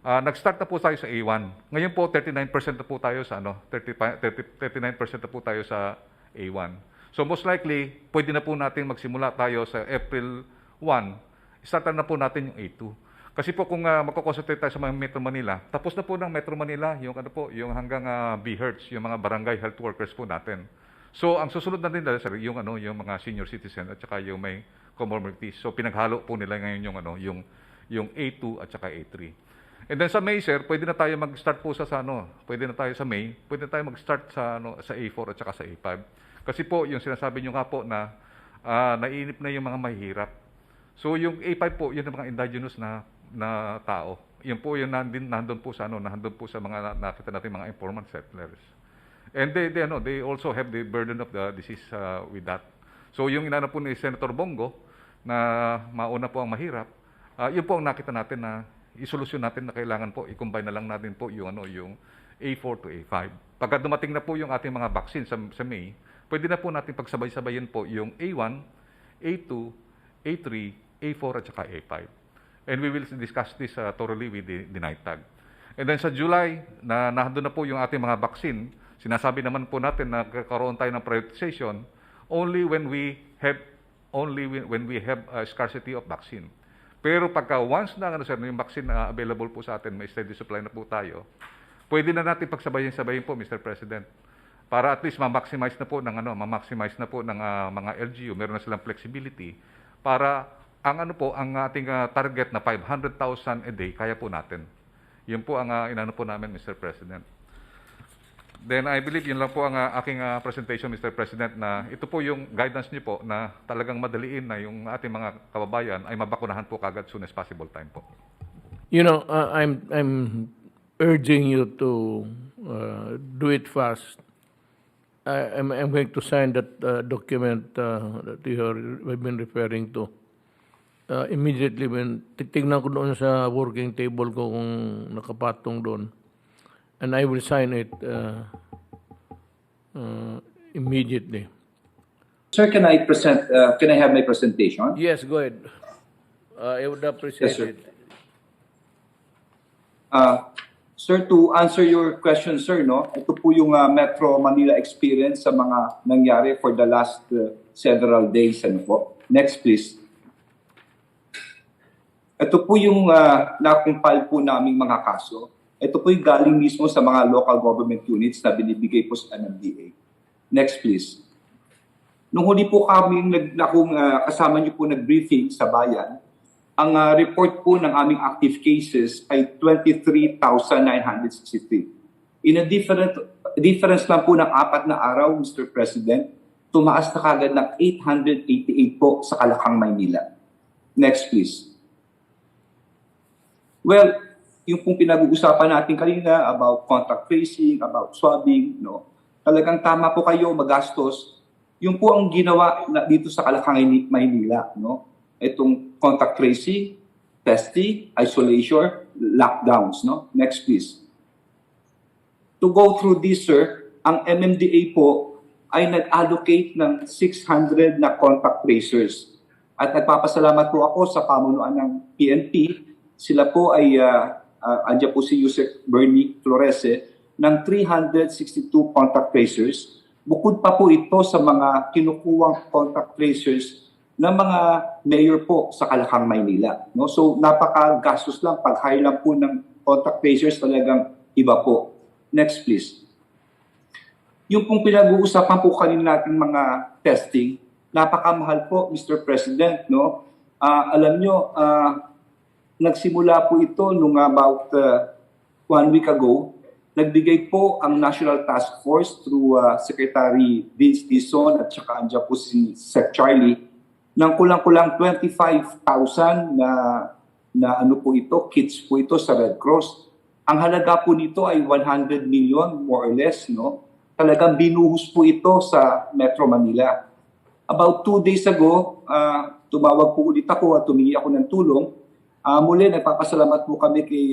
nag-start na po tayo sa A1. Ngayon po 39% na po tayo sa 39% na po tayo sa A1. So most likely, pwede na po natin magsimula tayo sa April 1, start na po natin yung A2. Kasi po kung magko-concentrate tayo sa mga Metro Manila, tapos na po ng Metro Manila yung hanggang BHERTS, yung mga barangay health workers po natin. So ang susunod na din sir, yung mga senior citizen at saka yung may comorbidities. So pinaghalo po nila ngayon yung A2 at saka A3. And then sa May sir, pwede na tayo mag-start po pwede na tayo sa May, pwede na tayo mag-start sa A4 at saka sa A5. Kasi po yung sinasabi niyo nga po na naiinip na yung mga mahihirap. So yung A5 po, yun ang mga indigenous na tao. Yun po yung nandun po sa mga nakita natin mga informant settlers. And they also have the burden of the disease with that. So yung inano po ni Senator Bongo na mauna po ang mahirap, yun po ang nakita natin na isolusyon natin na kailangan po i-combine na lang natin po yung A4 to A5. Pagka dumating na po yung ating mga vaccine sa May, pwede na po natin pagsabay-sabayin po yung A1, A2, A3, A4 at saka A5. And we will discuss this thoroughly with the NITAG. And then sa July, nandun na po yung ating mga vaccine, sinasabi naman po natin na kakaroon tayo ng prioritization only when we have scarcity of vaccine. Pero pagka once na yung vaccine available po sa atin, may steady supply na po tayo, pwede na natin pagsabayin po, Mr. President. Para at least ma-maximize na po ng mga LGU, meron na silang flexibility para ang ating target na 500,000 a day, kaya po natin. Yun po ang inano po namin, Mr. President. Then I believe yun lang po ang aking presentation, Mr. President, na ito po yung guidance niyo po na talagang madaliin na yung ating mga kababayan ay mabakunahan po kagad soon as possible time po. I'm urging you to do it fast. I'm going to sign that document that we've been referring to. Immediately when titignan ko doon sa working table ko kung nakapatong doon. And I will sign it immediately. Sir, can I have my presentation? Yes, go ahead. I would appreciate Yes, sir. it. Sir, to answer your question, sir, ito po yung Metro Manila experience sa mga nangyari for the last several days. Next, please. Ito po yung nakumpile po naming mga kaso. Ito po yung galing mismo sa mga local government units na binibigay po sa MMDA. Next, please. Nung huli po kami kasama niyo po nag-briefing sa bayan, ang report po ng aming active cases ay 23,963. In a difference lang po ng 4 na araw, Mr. President, tumaas na kagad ng 888 po sa Kalakang, Maynila. Next, please. Well, yung pong pinag-uusapan natin kanina about contact tracing, about swabbing, talagang tama po kayo, magastos. Yung po ang ginawa dito sa Kalakang, Maynila, itong contact tracing, testing, isolation, lockdowns. Next, please. To go through this, sir, ang MMDA po ay nag-allocate ng 600 na contact tracers. At nagpapasalamat po ako sa pamunuan ng PNP. Sila po ay, andyan po si Yusek Bernie Florese ng 362 contact tracers. Bukod pa po ito sa mga kinukuwang contact tracers ng mga mayor po sa Kalakang, Maynila. No? So napaka-gastos lang, pag-hire lang po ng contact tracers talagang iba po. Next please. Yung pong pinag-uusapan po kanina natin mga testing, napakamahal po Mr. President. No? Alam nyo, nagsimula po ito nung about 1 week ago. Nagbigay po ang National Task Force through Secretary Vince Dizon at saka andyan po si Sec Charlie ng kulang-kulang 25,000 na ano po ito, kits po ito sa Red Cross. Ang halaga po nito ay 100 million more or less, no? Talagang binuhos po ito sa Metro Manila. About 2 days ago, tumawag po ulit ako at tumingi ako ng tulong. Muli, nagpapasalamat po kami kay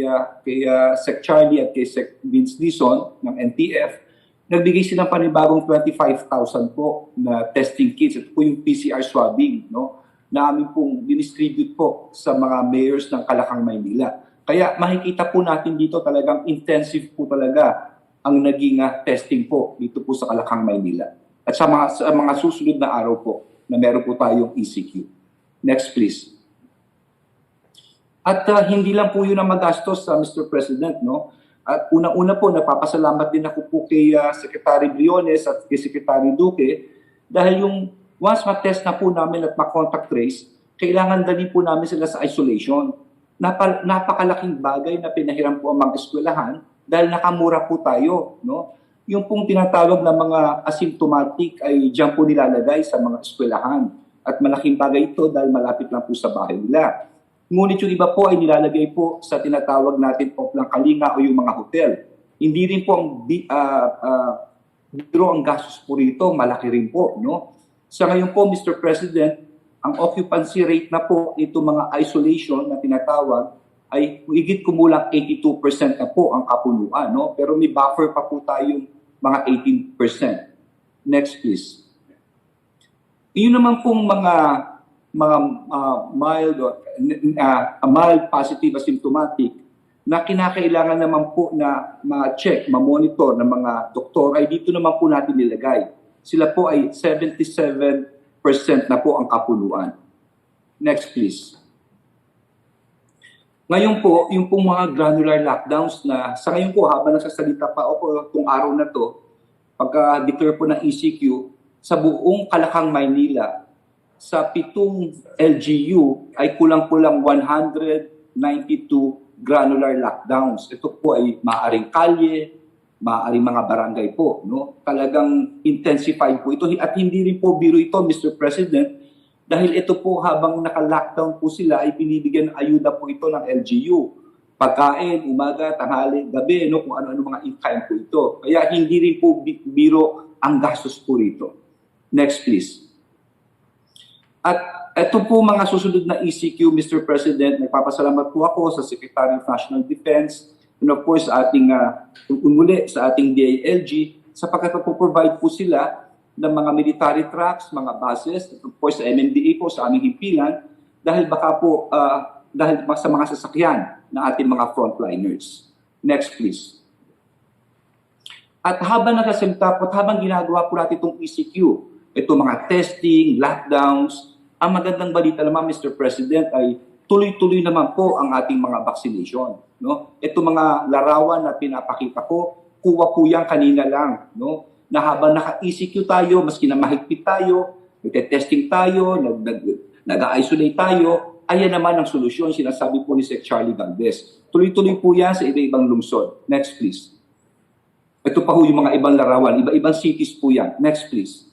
Sec Charlie at kay Sec Vince Dizon ng NTF. Nagbigay silang panibagong 25,000 po na testing kits. Ito po yung PCR swabbing, no? Na amin pong dinistribute po sa mga mayors ng Kalakang, Maynila. Kaya makikita po natin dito talagang intensive po talaga ang naging testing po dito po sa Kalakang, Maynila. At sa mga susunod na araw po na meron po tayong ECQ. Next please. At hindi lang po yun ang magastos sa Mr. President, no? At unang-una po, napapasalamat din ako po kay Secretary Briones at kay Secretary Duque dahil yung once ma-test na po namin at ma-contact trace, kailangan dali po namin sila sa isolation. Napakalaking bagay na pinahiram po ang mga eskwelahan dahil nakamura po tayo, no? Yung pong tinatawag na mga asymptomatic ay diyan po nilalagay sa mga eskwelahan. At malaking bagay ito dahil malapit lang po sa bahay nila. Ngunit yung iba po ay nilalagay po sa tinatawag natin po ng kalinga o yung mga hotel. Hindi rin po ang biro ang gastos po rito, malaki rin po. No? Sa ngayon po, Mr. President, ang occupancy rate na po ito mga isolation na tinatawag ay higit kumulang 82% na po ang kapunuan. No? Pero may buffer pa po tayong mga 18%. Next please. Iyon naman pong mga mild positive asymptomatic na kinakailangan naman po na ma-check, ma-monitor ng mga doktor ay dito naman po natin nilagay. Sila po ay 77% na po ang kapunuan. Next please. Ngayon po, yung pong mga granular lockdowns na sa ngayon po habang nagsasalita pa ako itong araw na to, pagka-declare po ng ECQ, sa buong Kalakang, Maynila, sa 7 LGU ay kulang-kulang 192 granular lockdowns. Ito po ay maaaring kalye, maaaring mga barangay po. No? Talagang intensified po ito. At hindi rin po biro ito, Mr. President, dahil ito po habang naka-lockdown po sila ay binibigyan ng ayuda po ito ng LGU. Pagkain, umaga, tanghali, gabi, no? Kung ano-ano mga in-kind po ito. Kaya hindi rin po biro ang gastos po rito. Next please. At ito po mga susunod na ECQ, Mr. President, nagpapasalamat po ako sa Secretary of National Defense and of course sa ating sa ating DILG sapagkat po-provide po sila ng mga military trucks, mga buses, of course sa MMDA po sa aming himpilan dahil baka po dahil sa mga sasakyan ng ating mga frontliners. Next please. At habang nakasimta po at habang ginagawa po natin itong ECQ, ito mga testing, lockdowns, ang magandang balita naman, Mr. President, ay tuloy-tuloy naman po ang ating mga vaccination. No? Ito mga larawan na pinapakita ko, kuha po yan kanina lang. No? Na habang naka-ECQ tayo, maski na mahigpit tayo, nagte-testing tayo, nag-isolate tayo, ayan naman ang solusyon, sinasabi po ni Sec Charlie Valdez. Tuloy-tuloy po yan sa iba-ibang lungsod. Next please. Ito pa po yung mga ibang larawan, iba-ibang cities po yan. Next please.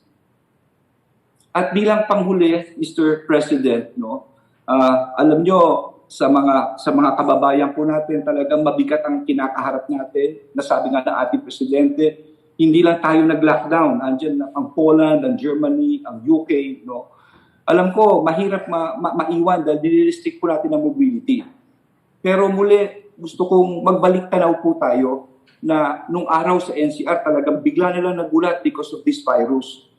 At bilang panghuli, Mr. President, no, alam nyo, sa mga kababayan po natin, talagang mabigat ang kinakaharap natin. Nasabi nga ng ating Presidente, hindi lang tayo nag-lockdown. Andiyan ang Poland, ang Germany, ang UK. No? Alam ko, mahirap maiwan dahil dinirestrict po natin ang mobility. Pero muli, gusto kong magbalik tanaw po tayo na nung araw sa NCR talagang bigla nilang nagulat because of this virus.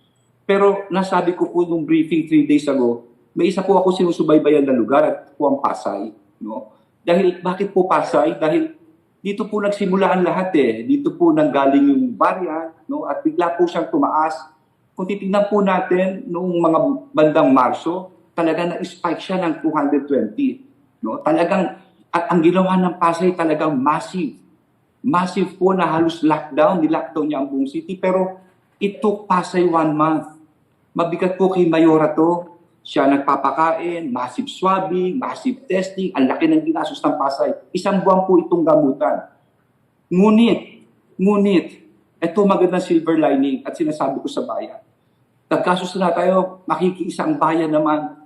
Pero nasabi ko po nung briefing 3 days ago, may isa po ako sinusubaybayan na lugar at po ang Pasay. No? Dahil, bakit po Pasay? Dahil dito po nagsimula ang lahat eh. Dito po nanggaling yung variant, no? At bigla po siyang tumaas. Kung titignan po natin noong mga bandang Marso, talagang na-spike siya ng 220. No? Talagang, at ang ginawa ng Pasay talagang massive. Massive po na halos lockdown. Nilockdown niya ang buong city. Pero it took Pasay 1 month. Mabigat po kay Mayora to. Siya nagpapakain, massive swabbing, massive testing, ang laki ng ginastos ng Pasay. Isang buwan po itong gamutan. Ngunit, ito magandang silver lining at sinasabi ko sa bayan. Nagkasos na tayo, makikiisa ang bayan naman.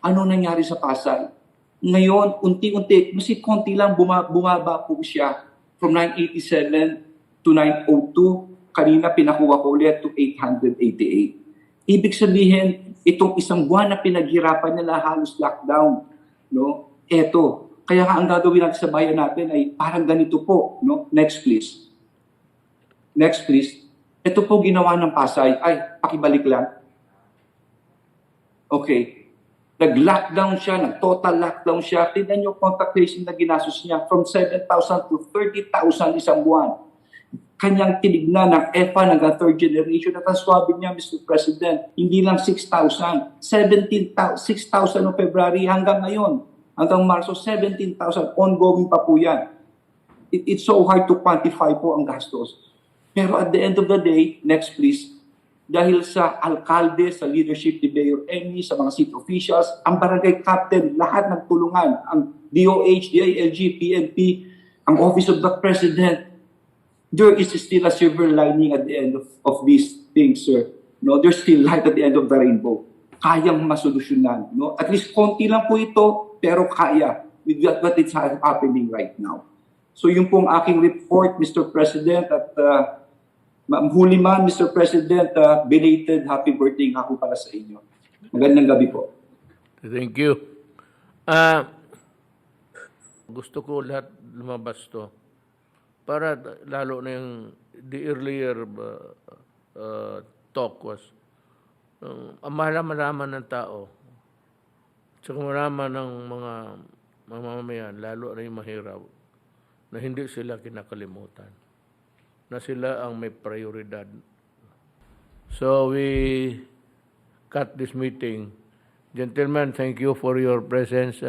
Ano nangyari sa Pasay? Ngayon, unti-unti, kasi konti lang bumaba po siya from 987 to 902. Kanina pinakuha ko ulit to 888. Ibig sabihin, itong isang buwan na pinaghirapan nila halos lockdown, no? Eto, kaya nga ang gagawin natin sa bayan natin ay parang ganito po, no? Next please. Next please. Ito po ginawa ng Pasay. Ay, pakibalik lang. Okay. Nag-lockdown siya, nag-total lockdown siya. Tignan niyo contact tracing na ginastos niya from 7,000 to 30,000 isang buwan. Kanyang tinignan ng EPA hanggang third generation at ang swabe niya, Mr. President, hindi lang 6,000, 6,000 noong February hanggang ngayon, hanggang Marso, 17,000, ongoing pa po yan. It's so hard to quantify po ang gastos. Pero at the end of the day, next please, dahil sa alkalde, sa leadership ni Mayor Emmy, sa mga city officials, ang barangay captain, lahat nagtulungan, ang DOH, DILG, PNP, ang Office of the President, there is still a silver lining at the end of these things, sir. No, there's still light at the end of the rainbow. Kayang masolusyonan. No? At least konti lang po ito, pero kaya with what is happening right now. So yun pong aking report, Mr. President, at huli man, Mr. President, belated happy birthday nga po para sa inyo. Magandang gabi po. Thank you. Gusto ko lahat lumabas to. Para lalo na yung the earlier talk was malaman ng tao tsaka malaman ng mga mamamayan, lalo na yung mahirap, na hindi sila kinakalimutan, na sila ang may prioridad. So we cut this meeting. Gentlemen, thank you for your presence.